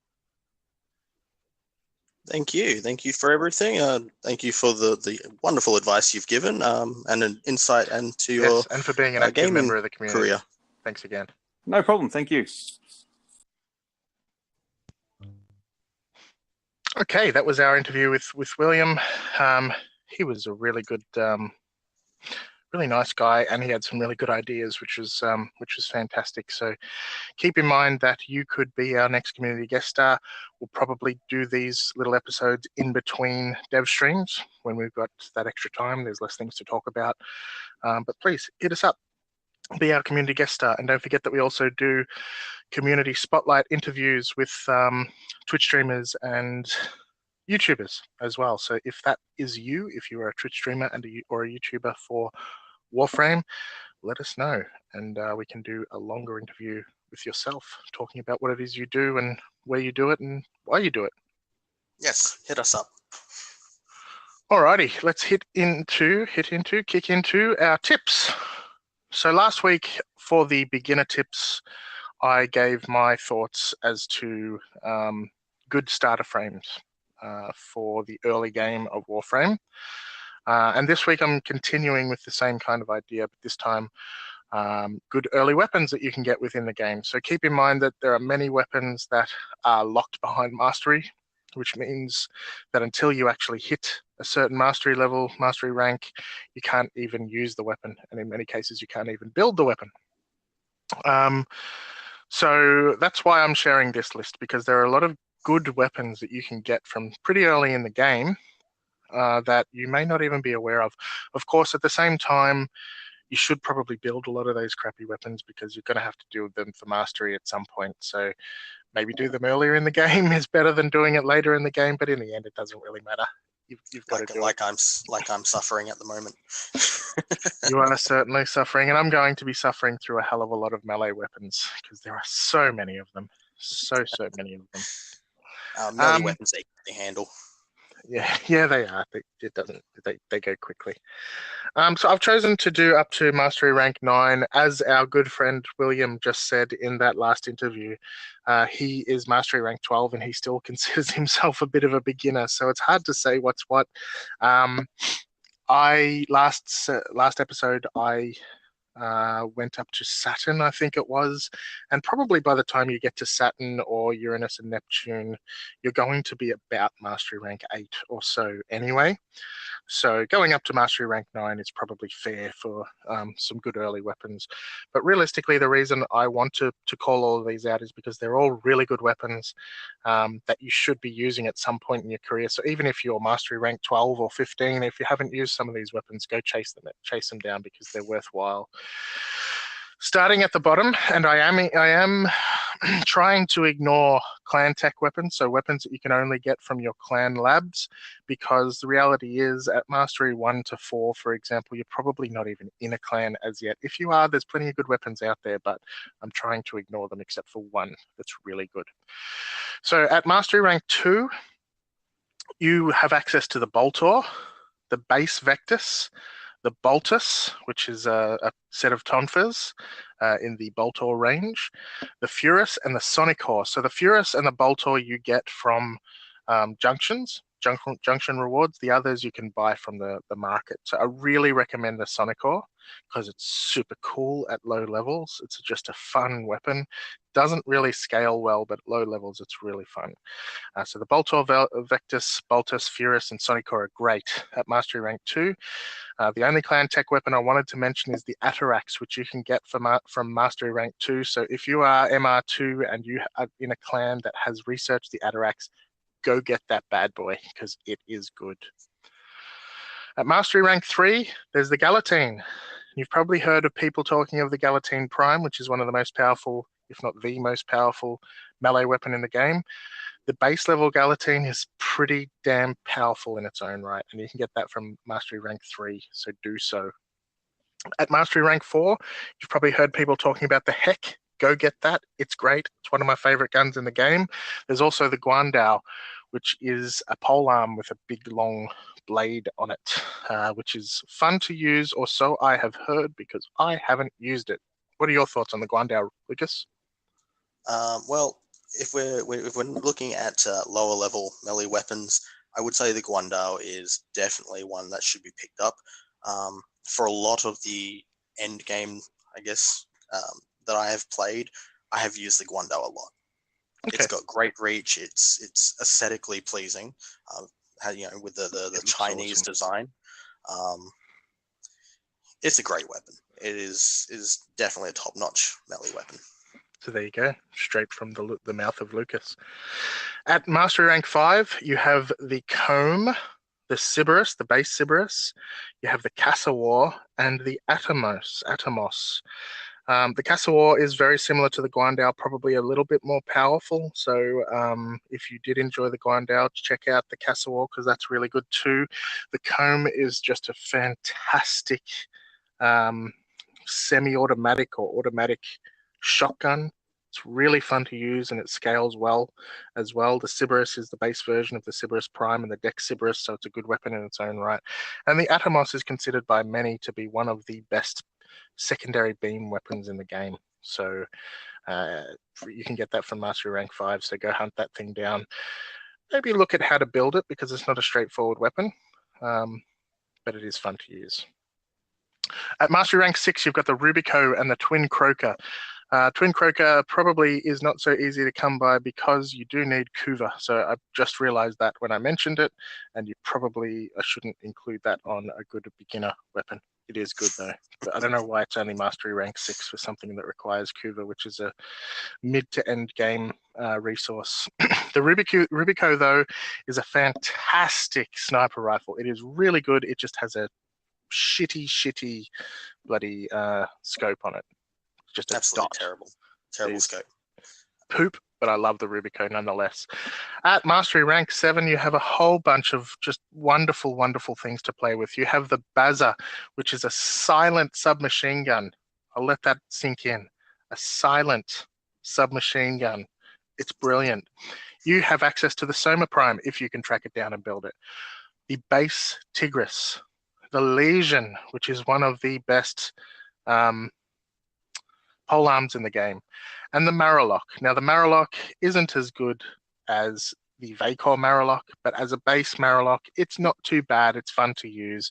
B: Thank you. Thank you for everything. Thank you for the wonderful advice you've given and an insight into your
A: and for being an active member of the community.
B: Career.
A: Thanks again.
C: No problem. Thank you.
A: Okay, that was our interview with William. He was a really good, really nice guy, and he had some really good ideas, which was fantastic. So keep in mind that you could be our next community guest star. We'll probably do these little episodes in between dev streams when we've got that extra time. There's less things to talk about. But please hit us up. Be our community guest star. And don't forget that we also do community spotlight interviews with Twitch streamers and YouTubers as well. So if that is you, if you are a Twitch streamer or a YouTuber for Warframe, let us know, and we can do a longer interview with yourself, talking about what it is you do and where you do it and why you do it.
B: Yes, hit us up.
A: Alrighty, let's kick into our tips. So last week for the beginner tips, I gave my thoughts as to good starter frames for the early game of Warframe. And this week I'm continuing with the same kind of idea, but this time good early weapons that you can get within the game. So keep in mind that there are many weapons that are locked behind mastery, which means that until you actually hit a certain mastery level, mastery rank, you can't even use the weapon. And in many cases, you can't even build the weapon. So that's why I'm sharing this list, because there are a lot of good weapons that you can get from pretty early in the game that you may not even be aware of. Of course, at the same time, you should probably build a lot of those crappy weapons because you're going to have to do them for mastery at some point. So maybe do them earlier in the game is better than doing it later in the game, but in the end, it doesn't really matter. you've got to do
B: like I'm suffering at the moment.
A: You are certainly suffering, and I'm going to be suffering through a hell of a lot of melee weapons because there are so many of them. So many of them.
B: Melee weapons they can handle.
A: Yeah, they are. They go quickly. So I've chosen to do up to Mastery Rank 9, as our good friend William just said in that last interview. He is Mastery Rank 12, and he still considers himself a bit of a beginner. So it's hard to say what's what. Last episode I went up to Saturn, I think it was, and probably by the time you get to Saturn or Uranus and Neptune, you're going to be about Mastery Rank 8 or so anyway. So going up to Mastery Rank 9 is probably fair for some good early weapons. But realistically, the reason I want to call all of these out is because they're all really good weapons that you should be using at some point in your career. So even if you're Mastery Rank 12 or 15, if you haven't used some of these weapons, go chase them down because they're worthwhile. Starting at the bottom, and I am trying to ignore clan tech weapons, so weapons that you can only get from your clan labs, because the reality is at Mastery 1 to 4, for example, you're probably not even in a clan as yet. If you are, there's plenty of good weapons out there, but I'm trying to ignore them except for one that's really good. So at Mastery Rank 2, you have access to the Boltor, the Base Vectus, the Boltus, which is a set of tonfas in the Boltor range, the Furus, and the Sonicor. So the Furus and the Boltor you get from junction rewards. The others you can buy from the market. So I really recommend the Sonicor because it's super cool at low levels. It's just a fun weapon. Doesn't really scale well, but at low levels it's really fun. So the Boltor, Vectus, Boltus, Furus, and Sonicor are great at Mastery Rank 2. The only clan tech weapon I wanted to mention is the Atarax, which you can get from Mastery Rank 2. So if you are MR2 and you are in a clan that has researched the Atarax, go get that bad boy because it is good. At Mastery Rank 3, there's the Galatine. You've probably heard of people talking of the Galatine Prime, which is one of the most powerful, if not the most powerful, melee weapon in the game. The base level Galatine is pretty damn powerful in its own right, and you can get that from Mastery Rank 3, so do so. At Mastery Rank 4, you've probably heard people talking about the Heck. Go get that. It's great. It's one of my favorite guns in the game. There's also the Guandao, which is a polearm with a big long blade on it, which is fun to use, or so I have heard, because I haven't used it. What are your thoughts on the Guandao, Lucas?
B: Well, if we're looking at lower level melee weapons, I would say the Guandao is definitely one that should be picked up. For a lot of the end game, I guess, that I have played, I have used the Guandao a lot. Okay. It's got great reach. It's aesthetically pleasing. With the Chinese awesome design. It's a great weapon. It is definitely a top-notch melee weapon.
A: So there you go, straight from the mouth of Lucas. At Mastery Rank 5, you have the Comb, the Sybaris, the base Sybaris. You have the Cassawar and the Atomos. The Cassawar is very similar to the Guandao, probably a little bit more powerful. So if you did enjoy the Guandao, check out the Cassawar because that's really good too. The Comb is just a fantastic semi-automatic or automatic shotgun. It's really fun to use and it scales well as well. The Sybaris is the base version of the Sybaris Prime and the Dex Sybaris, so it's a good weapon in its own right. And the Atomos is considered by many to be one of the best secondary beam weapons in the game. So you can get that from Mastery Rank 5, so go hunt that thing down. Maybe look at how to build it because it's not a straightforward weapon, but it is fun to use. At Mastery Rank 6, you've got the Rubico and the Twin Croaker. Twin Croaker probably is not so easy to come by because you do need Kuva. So I just realized that when I mentioned it, and I shouldn't include that on a good beginner weapon. It is good though. But I don't know why it's only Mastery Rank 6 for something that requires Kuva, which is a mid to end game resource. The Rubico though is a fantastic sniper rifle. It is really good. It just has a shitty bloody scope on it. Just a
B: absolutely
A: dot.
B: terrible scope.
A: Poop but I love the Rubico nonetheless. At Mastery Rank 7, you have a whole bunch of just wonderful, wonderful things to play with. You have the Bazza, which is a silent submachine gun. I'll let that sink in. A silent submachine gun. It's brilliant. You have access to the Soma Prime if you can track it down and build it. The base Tigris, the Legion, which is one of the best pole arms in the game, and the Maralock. Now, the Maralock isn't as good as the Vacor Maralock, but as a base Maralock, it's not too bad. It's fun to use.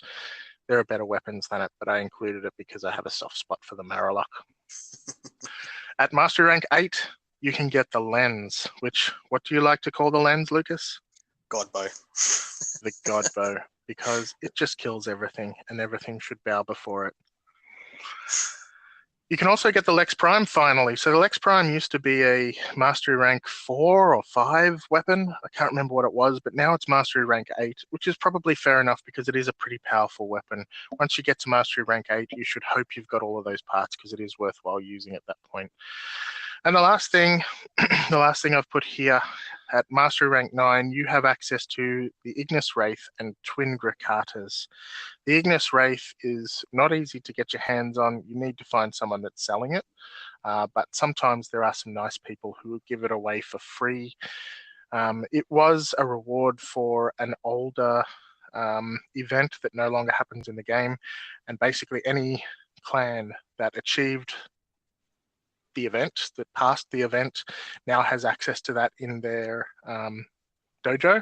A: There are better weapons than it, but I included it because I have a soft spot for the Maralock. At Mastery Rank 8, you can get the Lens, which, what do you like to call the Lens, Lucas?
B: Godbow.
A: The Godbow, because it just kills everything, and everything should bow before it. You can also get the Lex Prime finally. So the Lex Prime used to be a Mastery Rank 4 or 5 weapon. I can't remember what it was, but now it's Mastery Rank 8, which is probably fair enough because it is a pretty powerful weapon. Once you get to Mastery Rank 8, you should hope you've got all of those parts because it is worthwhile using at that point. And the last thing I've put here, at Mastery Rank 9, you have access to the Ignis Wraith and Twin Grakatas. The Ignis Wraith is not easy to get your hands on. You need to find someone that's selling it, but sometimes there are some nice people who will give it away for free. It was a reward for an older event that no longer happens in the game, and basically any clan that achieved the event, that passed the event, now has access to that in their dojo,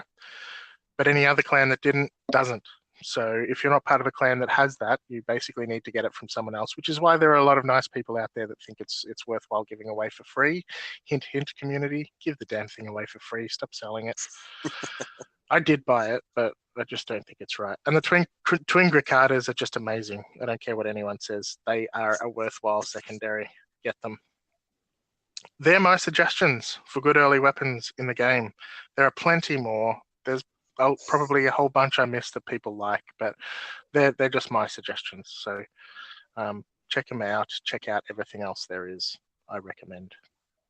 A: but any other clan that didn't doesn't. So if you're not part of a clan that has that, you basically need to get it from someone else, which is why there are a lot of nice people out there that think it's worthwhile giving away for free. Hint, hint, community, give the damn thing away for free. Stop selling it. I did buy it, but I just don't think it's right. And the twin Grakatas are just amazing. I don't care what anyone says. They are a worthwhile secondary. Get them. They're my suggestions for good early weapons in the game. There are plenty more. There's probably a whole bunch I missed that people like, but they're just my suggestions. So check them out. Check out everything else there is. I recommend.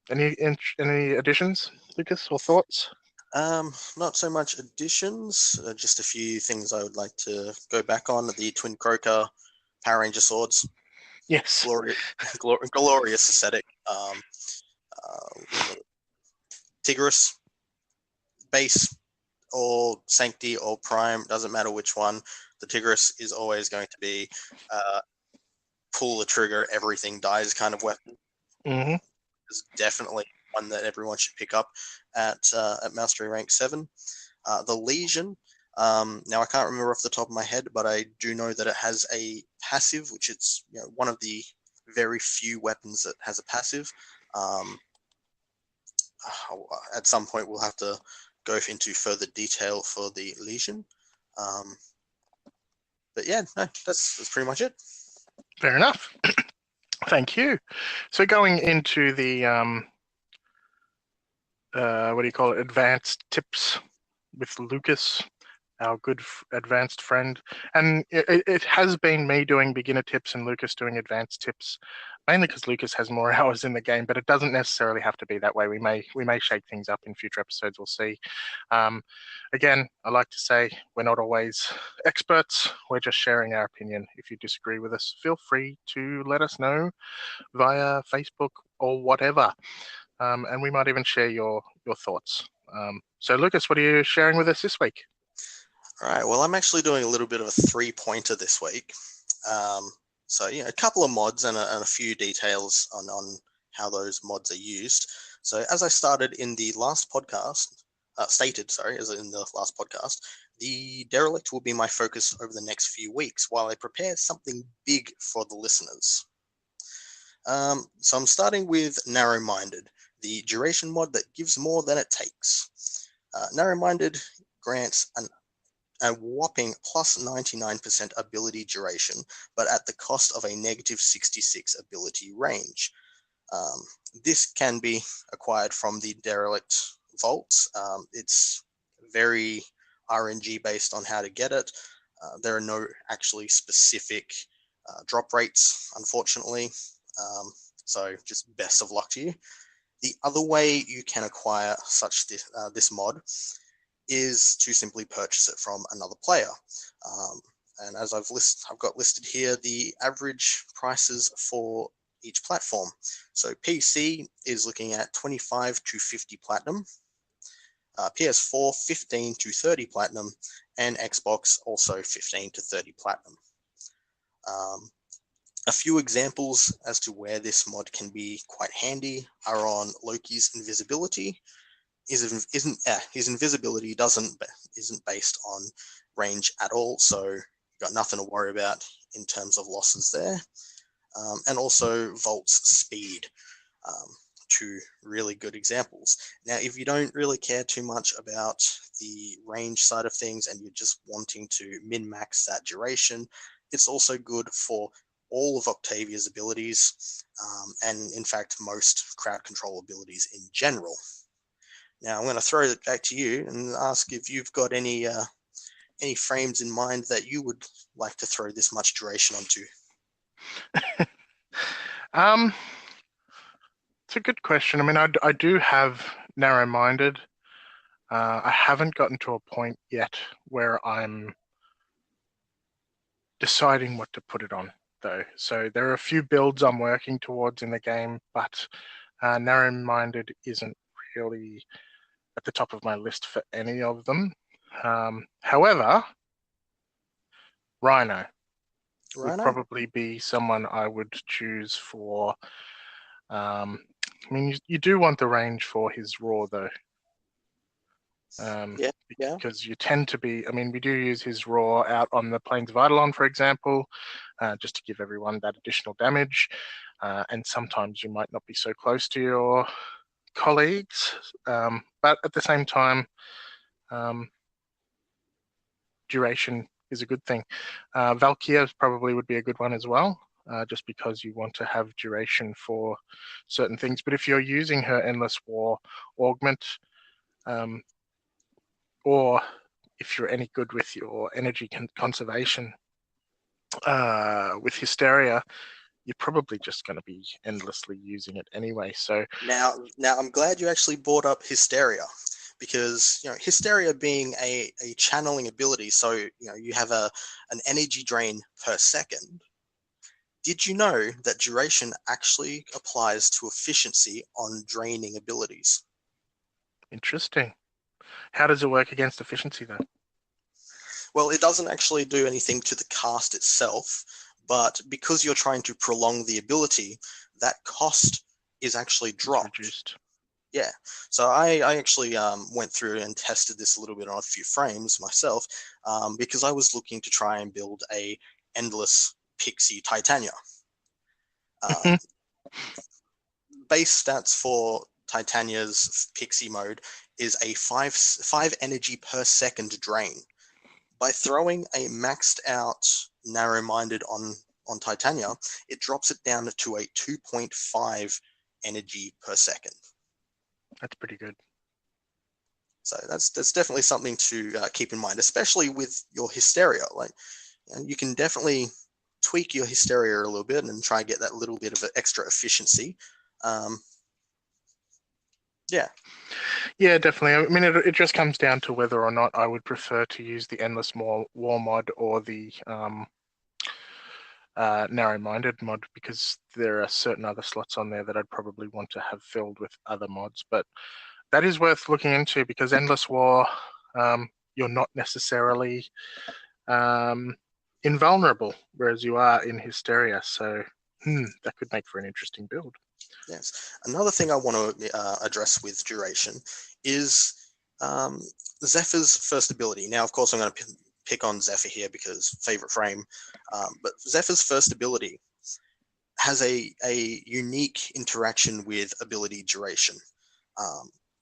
A: Any additions, Lucas, or thoughts?
B: Not so much additions. Just a few things I would like to go back on. The Twin Croaker Power Ranger swords.
A: Yes.
B: Glorious aesthetic. Tigris, base, or Sancti, or Prime, doesn't matter which one. The Tigris is always going to be pull the trigger, everything dies kind of weapon.
A: Mm-hmm.
B: It's definitely one that everyone should pick up at Mastery Rank 7. The Legion, now I can't remember off the top of my head, but I do know that it has a passive, which it's one of the very few weapons that has a passive. At some point, we'll have to go into further detail for the Legion. But yeah, no, that's pretty much it.
A: Fair enough. Thank you. So going into the what do you call it? Advanced tips with Lucas, our good advanced friend, and it has been me doing beginner tips and Lucas doing advanced tips, mainly because Lucas has more hours in the game, but it doesn't necessarily have to be that way. We may shake things up in future episodes. We'll see. Again, I like to say we're not always experts. We're just sharing our opinion. If you disagree with us, feel free to let us know via Facebook or whatever, and we might even share your thoughts. So, Lucas, what are you sharing with us this week?
B: All right. Well, I'm actually doing a little bit of a 3-pointer this week. So, a couple of mods and a few details on how those mods are used. So, as I stated in the last podcast, the Derelict will be my focus over the next few weeks while I prepare something big for the listeners. So, I'm starting with Narrow-Minded, the duration mod that gives more than it takes. Narrow-Minded grants a whopping plus 99% ability duration, but at the cost of a negative 66 ability range. This can be acquired from the Derelict vaults. It's very RNG based on how to get it. There are no actually specific drop rates, unfortunately. So just best of luck to you. The other way you can acquire this mod is to simply purchase it from another player. And as I've got listed here the average prices for each platform. So PC is looking at 25 to 50 platinum, PS4 15 to 30 platinum, and Xbox also 15 to 30 platinum. A few examples as to where this mod can be quite handy are on Loki's invisibility. His invisibility isn't based on range at all, so you've got nothing to worry about in terms of losses there. And also Volt's speed, two really good examples. Now, if you don't really care too much about the range side of things and you're just wanting to min-max that duration, it's also good for all of Octavia's abilities, and in fact, most crowd control abilities in general. Now, I'm going to throw it back to you and ask if you've got any frames in mind that you would like to throw this much duration onto.
A: It's a good question. I mean, I do have narrow-minded. I haven't gotten to a point yet where I'm deciding what to put it on, though. So there are a few builds I'm working towards in the game, but narrow-minded isn't really at the top of my list for any of them. However, Rhino would probably be someone I would choose for. I mean, you do want the range for his raw, though. Because you tend to be, I mean, we do use his raw out on the Plains of Eidolon, for example, just to give everyone that additional damage. And sometimes you might not be so close to your colleagues, but at the same time, duration is a good thing. Valkyria probably would be a good one as well, just because you want to have duration for certain things. But if you're using her Endless War augment, or if you're any good with your energy conservation with Hysteria, you're probably just going to be endlessly using it anyway. So
B: now I'm glad you actually brought up Hysteria, because Hysteria being a channeling ability, so you have an energy drain per second. Did you know that duration actually applies to efficiency on draining abilities?
A: Interesting. How does it work against efficiency, though?
B: Well, it doesn't actually do anything to the cast itself, but because you're trying to prolong the ability, that cost is actually dropped.
A: Reduced.
B: Yeah, so I actually went through and tested this a little bit on a few frames myself, because I was looking to try and build a endless Pixie Titania. Base stats for Titania's Pixie mode is a 5 energy per second drain. By throwing a maxed out narrow-minded on Titania, it drops it down to a 2.5 energy per second.
A: That's pretty good.
B: So that's definitely something to keep in mind, especially with your Hysteria. Like, you can definitely tweak your Hysteria a little bit and try and get that little bit of extra efficiency.
A: Yeah, definitely. I mean, it just comes down to whether or not I would prefer to use the Endless War mod or the narrow-minded mod, because there are certain other slots on there that I'd probably want to have filled with other mods. But that is worth looking into, because Endless War, you're not necessarily invulnerable, whereas you are in Hysteria. So that could make for an interesting build.
B: Yes. Another thing I want to address with duration is Zephyr's first ability. Now, of course, I'm going to pick on Zephyr here because favorite frame, but Zephyr's first ability has a unique interaction with ability duration.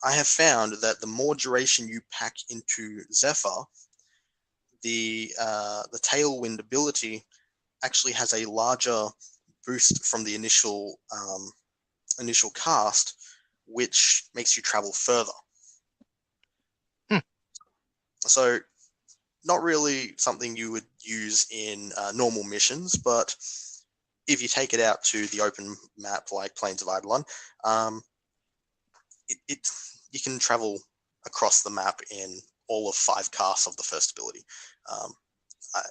B: I have found that the more duration you pack into Zephyr, the Tailwind ability actually has a larger boost from the initial cast, which makes you travel further. So not really something you would use in normal missions, but if you take it out to the open map like Plains of Eidolon, you can travel across the map in all of 5 casts of the first ability.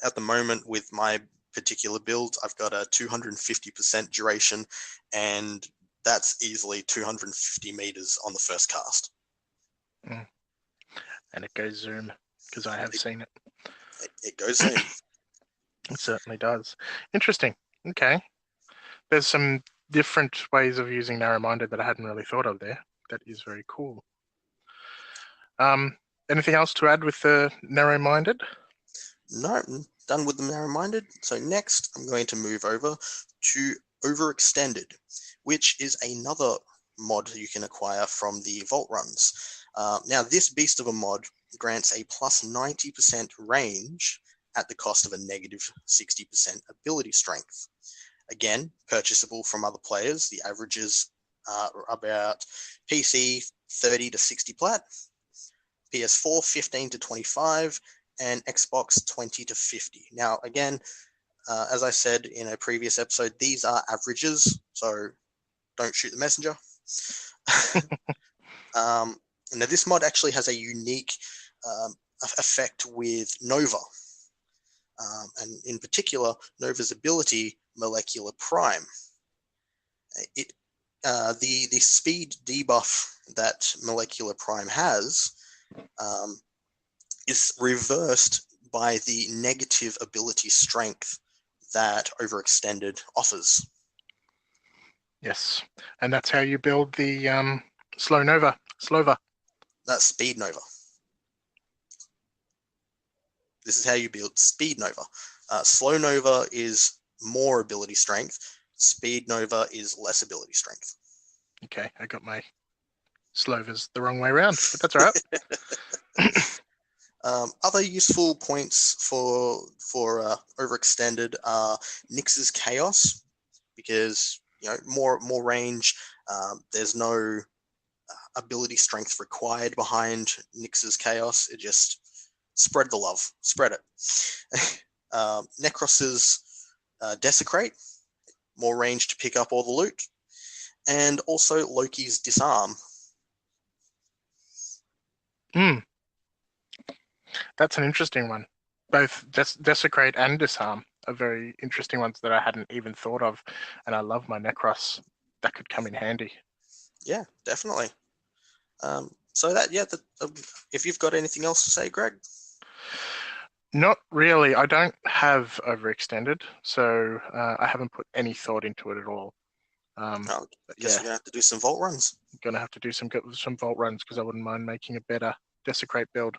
B: At the moment, with my particular build, I've got a 250% duration, and that's easily 250 meters on the first cast.
A: And it goes zoom, because I have seen it.
B: It goes zoom.
A: It certainly does. Interesting. Okay. There's some different ways of using narrow-minded that I hadn't really thought of there. That is very cool. Anything else to add with the narrow-minded?
B: No, I'm done with the narrow-minded. So next, I'm going to move over to Overextended, which is another mod you can acquire from the Vault Runs. Now, this beast of a mod grants a plus 90% range at the cost of a negative 60% ability strength. Again, purchasable from other players. The averages are about PC 30 to 60 plat, PS4 15 to 25, and Xbox 20 to 50. Now, again, as I said in a previous episode, these are averages, so don't shoot the messenger. Now, this mod actually has a unique effect with Nova, and in particular, Nova's ability, Molecular Prime. The speed debuff that Molecular Prime has is reversed by the negative ability strength that Overextended offers.
A: Yes, and that's how you build the Slova.
B: That's Speed Nova. This is how you build Speed Nova. Slow Nova is more ability strength. Speed Nova is less ability strength.
A: Okay, I got my Slovas the wrong way around, but that's all right.
B: Other useful points for Overextended are Nyx's Chaos, because more range. There's no ability strength required behind Nyx's Chaos. It just spread the love, spread it. Necros's Desecrate, more range to pick up all the loot, and also Loki's Disarm.
A: That's an interesting one. Both Desecrate and Disarm are very interesting ones that I hadn't even thought of, and I love my Necros. That could come in handy.
B: Yeah, definitely. If you've got anything else to say, Greg?
A: Not really. I don't have Overextended, so I haven't put any thought into it at all.
B: I guess we're going to have to do some Vault Runs.
A: I'm going to have to do some Vault Runs, because I wouldn't mind making a better Desecrate build.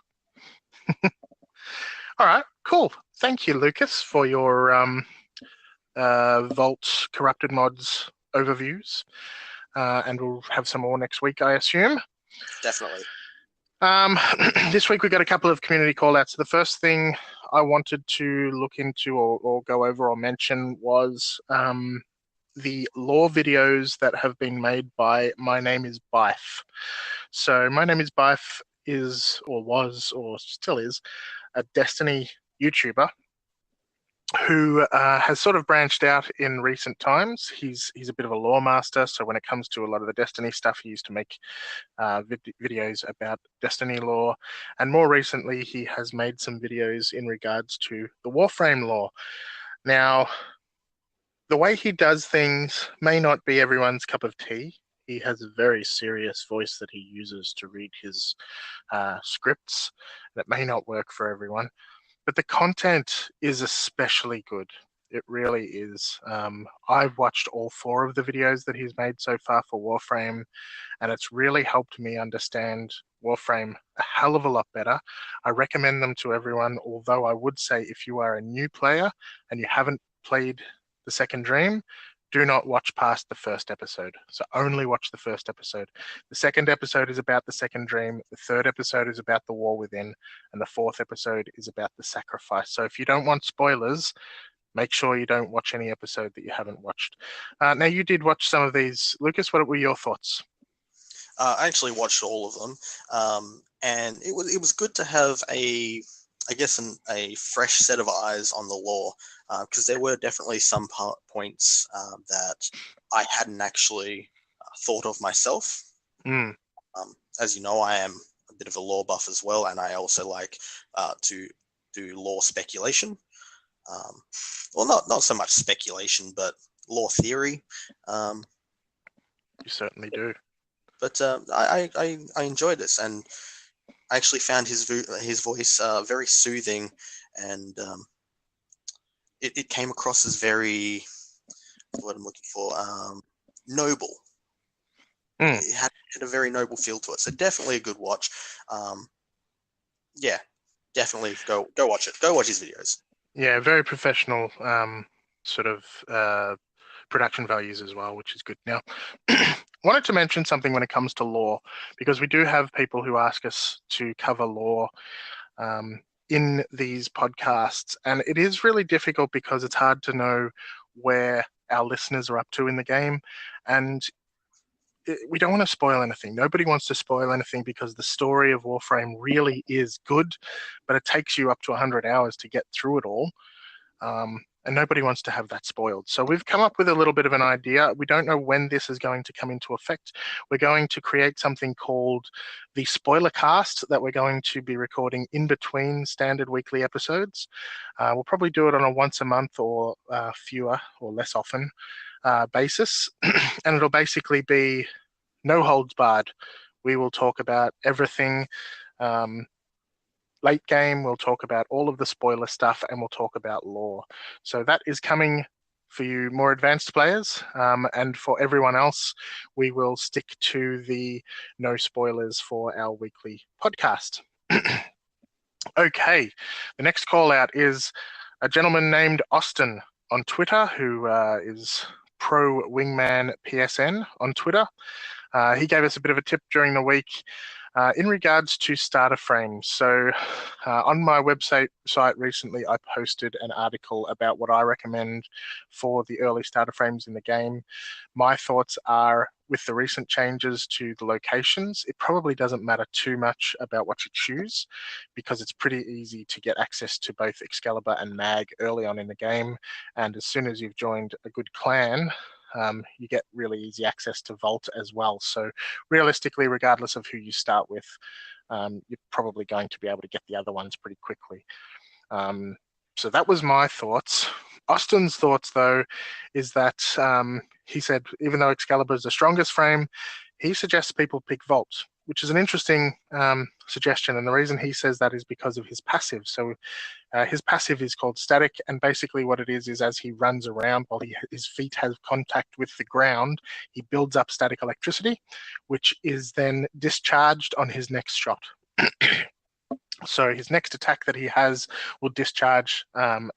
A: All right, cool. Thank you, Lucas, for your Vault Corrupted Mods overviews. And we'll have some more next week, I assume.
B: Definitely.
A: This week we've got a couple of community call-outs. The first thing I wanted to look into or go over or mention was the lore videos that have been made by My Name is Bife. So My Name is Bife was or still is a Destiny YouTuber who has sort of branched out in recent times. He's a bit of a lore master, so when it comes to a lot of the Destiny stuff, he used to make videos about Destiny lore, and more recently he has made some videos in regards to the Warframe lore. Now, the way he does things may not be everyone's cup of tea. He has a very serious voice that he uses to read his scripts. That may not work for everyone, but the content is especially good. It really is. I've watched all 4 of the videos that he's made so far for Warframe, and it's really helped me understand Warframe a hell of a lot better. I recommend them to everyone, although I would say if you are a new player and you haven't played The Second Dream, do not watch past the first episode. So only watch the first episode. The second episode is about the Second Dream. The third episode is about the War Within. And the fourth episode is about the Sacrifice. So if you don't want spoilers, make sure you don't watch any episode that you haven't watched. Now, you did watch some of these. Lucas, what were your thoughts?
B: I actually watched all of them. And it was good to have a fresh set of eyes on the lore, because there were definitely some points that I hadn't actually thought of myself. As you know, I am a bit of a lore buff as well, and I also like to do lore speculation. Well, not so much speculation, but lore theory.
A: You certainly do.
B: But I enjoyed this, and I actually found his voice very soothing, and it came across as very, what I'm looking for, noble. It had a very noble feel to it. So definitely a good watch. Yeah, definitely go watch it. Go watch his videos.
A: Yeah, very professional sort of production values as well, which is good. Now, wanted to mention something when it comes to lore, because we do have people who ask us to cover lore in these podcasts, and it is really difficult because it's hard to know where our listeners are up to in the game, and we don't want to spoil anything. Nobody wants to spoil anything because the story of Warframe really is good, but it takes you up to 100 hours to get through it all. And nobody wants to have that spoiled. So we've come up with a little bit of an idea. We don't know when this is going to come into effect. We're going to create something called the spoiler cast that we're going to be recording in between standard weekly episodes. We'll probably do it on a once a month or fewer or less often basis. And it'll basically be no holds barred. We will talk about everything. Late game, we'll talk about all of the spoiler stuff, and we'll talk about lore. So that is coming for you more advanced players, and for everyone else, we will stick to the no spoilers for our weekly podcast. Okay, the next call out is a gentleman named Austin on Twitter, who is Pro Wingman PSN on Twitter. He gave us a bit of a tip during the week in regards to starter frames. So on my site recently, I posted an article about what I recommend for the early starter frames in the game. My thoughts are, with the recent changes to the locations, it probably doesn't matter too much about what you choose, because it's pretty easy to get access to both Excalibur and Mag early on in the game. And as soon as you've joined a good clan, you get really easy access to Vault as well. So realistically, regardless of who you start with, you're probably going to be able to get the other ones pretty quickly. So that was my thoughts. Austin's thoughts, though, is that he said, even though Excalibur is the strongest frame, he suggests people pick Vault, which is an interesting suggestion. And the reason he says that is because of his passive. So his passive is called Static, and basically what it is as he runs around while his feet have contact with the ground, he builds up static electricity, which is then discharged on his next shot. So his next attack that he has will discharge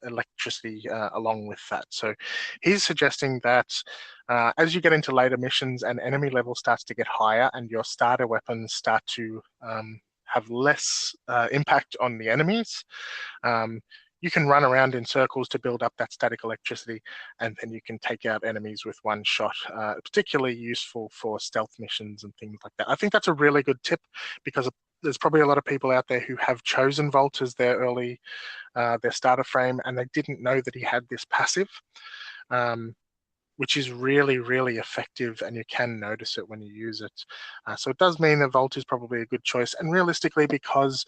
A: electricity along with that. So he's suggesting that as you get into later missions and enemy level starts to get higher and your starter weapons start to have less impact on the enemies, you can run around in circles to build up that static electricity, and then you can take out enemies with one shot. Particularly useful for stealth missions and things like that. I think that's a really good tip, because there's probably a lot of people out there who have chosen Vault as their their starter frame, and they didn't know that he had this passive, which is really, really effective, and you can notice it when you use it. So it does mean that Vault is probably a good choice, and realistically, because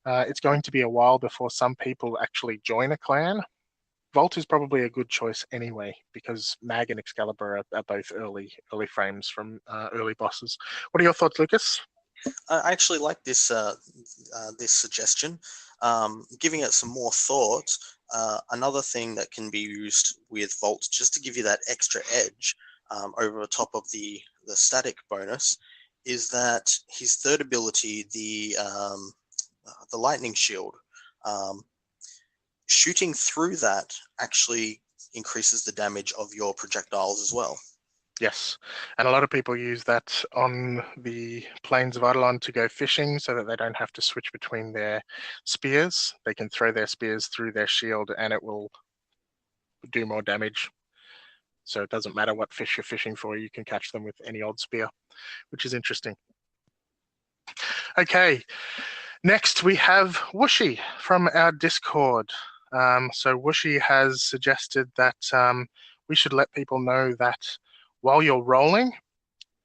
A: it's going to be a while before some people actually join a clan, Vault is probably a good choice anyway, because Mag and Excalibur are both early frames from early bosses. What are your thoughts, Lucas?
B: I actually like this this suggestion. Giving it some more thought, another thing that can be used with Vault, just to give you that extra edge over the top of the static bonus, is that his third ability, the lightning shield, shooting through that actually increases the damage of your projectiles as well.
A: Yes, and a lot of people use that on the plains of Eidolon to go fishing, so that they don't have to switch between their spears. They can throw their spears through their shield and it will do more damage. So it doesn't matter what fish you're fishing for, you can catch them with any old spear, which is interesting. Okay, next we have Whooshi from our Discord. So Whooshi has suggested that we should let people know that while you're rolling,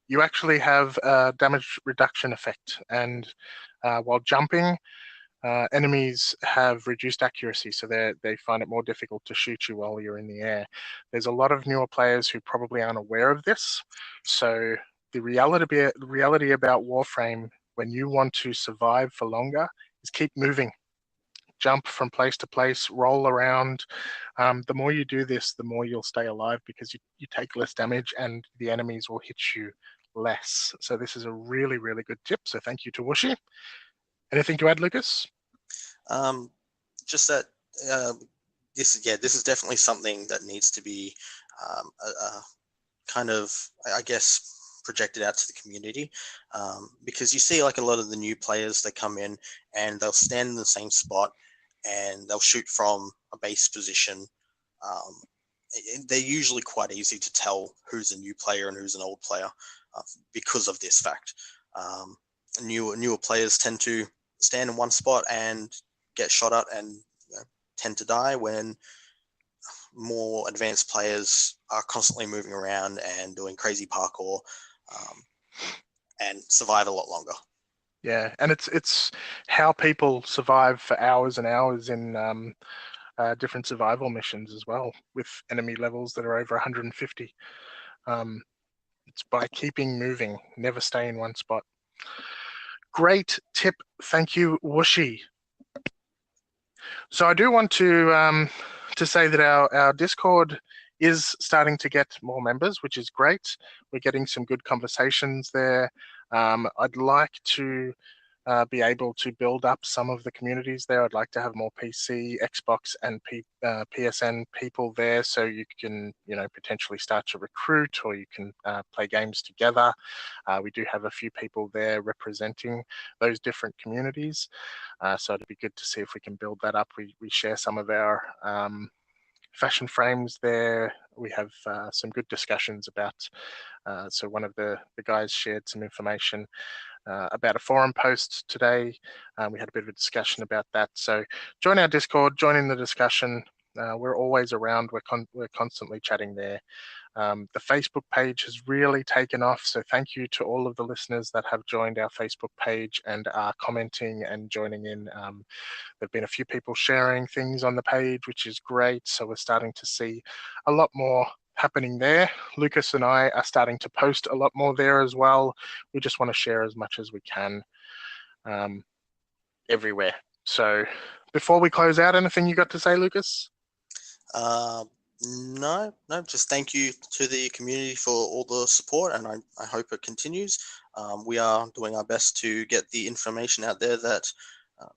A: you actually have a damage reduction effect. And while jumping, enemies have reduced accuracy, so they find it more difficult to shoot you while you're in the air. There's a lot of newer players who probably aren't aware of this. So the reality about Warframe, when you want to survive for longer, is keep moving. Jump from place to place, roll around. The more you do this, the more you'll stay alive because you take less damage and the enemies will hit you less. So this is a really, really good tip. So thank you to Whooshi. Anything to add, Lucas?
B: Just that this is definitely something that needs to be kind of, I guess, projected out to the community, because you see like a lot of the new players, they come in and they'll stand in the same spot and they'll shoot from a base position. They're usually quite easy to tell who's a new player and who's an old player because of this fact. Newer players tend to stand in one spot and get shot at and tend to die, when more advanced players are constantly moving around and doing crazy parkour and survive a lot longer.
A: Yeah, and it's how people survive for hours and hours in different survival missions as well, with enemy levels that are over 150. It's by keeping moving, never stay in one spot. Great tip. Thank you, Whooshi. So I do want to say that our Discord is starting to get more members, which is great. We're getting some good conversations there. I'd like to be able to build up some of the communities there. I'd like to have more PC, Xbox, and PSN people there, so you can, potentially start to recruit, or you can play games together. We do have a few people there representing those different communities, so it'd be good to see if we can build that up. We share some of our fashion frames there. We have some good discussions about, so one of the guys shared some information about a forum post today. We had a bit of a discussion about that. So join our Discord, join in the discussion. We're always around. We're constantly chatting there. The Facebook page has really taken off, so thank you to all of the listeners that have joined our Facebook page and are commenting and joining in. There've been a few people sharing things on the page, which is great. So we're starting to see a lot more happening there. Lucas and I are starting to post a lot more there as well. We just want to share as much as we can everywhere. So before we close out, anything you got to say, Lucas?
B: No, just thank you to the community for all the support, and I hope it continues. We are doing our best to get the information out there that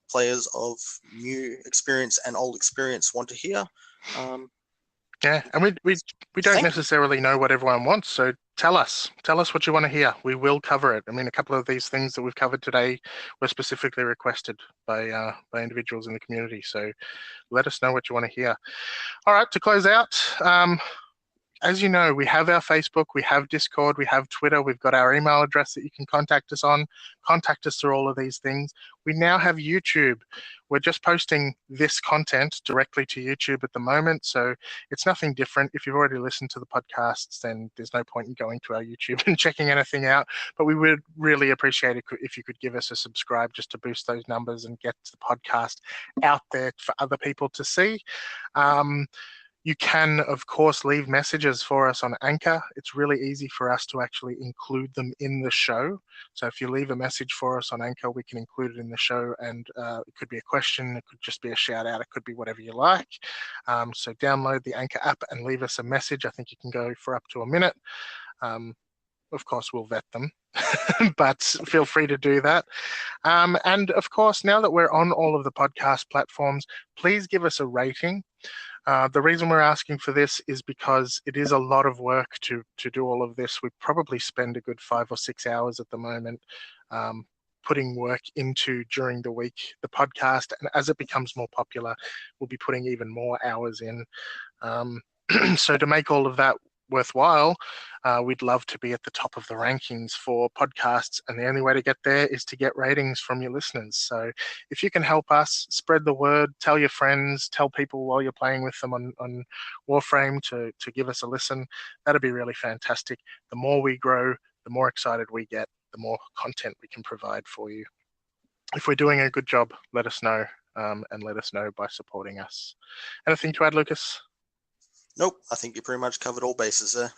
B: players of new experience and old experience want to hear.
A: Yeah, and we don't necessarily know what everyone wants, so tell us what you want to hear. We will cover it. I mean, a couple of these things that we've covered today were specifically requested by individuals in the community, so let us know what you want to hear. All right, to close out, as you know, we have our Facebook, we have Discord, we have Twitter, we've got our email address that you can contact us on. Contact us through all of these things. We now have YouTube. We're just posting this content directly to YouTube at the moment, so it's nothing different. If you've already listened to the podcasts, then there's no point in going to our YouTube and checking anything out, but we would really appreciate it if you could give us a subscribe just to boost those numbers and get the podcast out there for other people to see. You can, of course, leave messages for us on Anchor. It's really easy for us to actually include them in the show. So if you leave a message for us on Anchor, we can include it in the show, and it could be a question, it could just be a shout out, it could be whatever you like. So download the Anchor app and leave us a message. I think you can go for up to a minute. Of course, we'll vet them, but feel free to do that. And of course, now that we're on all of the podcast platforms, please give us a rating. The reason we're asking for this is because it is a lot of work to do all of this. We probably spend a good 5 or 6 hours at the moment putting work into during the week, the podcast, and as it becomes more popular, we'll be putting even more hours in. So to make all of that worthwhile, we'd love to be at the top of the rankings for podcasts, and the only way to get there is to get ratings from your listeners. So if you can help us, spread the word, tell your friends, tell people while you're playing with them on Warframe to give us a listen, that'd be really fantastic. The more we grow, the more excited we get, the more content we can provide for you. If we're doing a good job, let us know, and let us know by supporting us. Anything to add, Lucas?
B: Nope, I think you pretty much covered all bases there.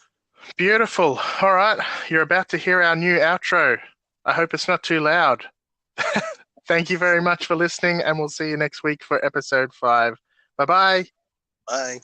A: Beautiful. All right, you're about to hear our new outro. I hope it's not too loud. Thank you very much for listening, and we'll see you next week for episode 5. Bye-bye.
B: Bye.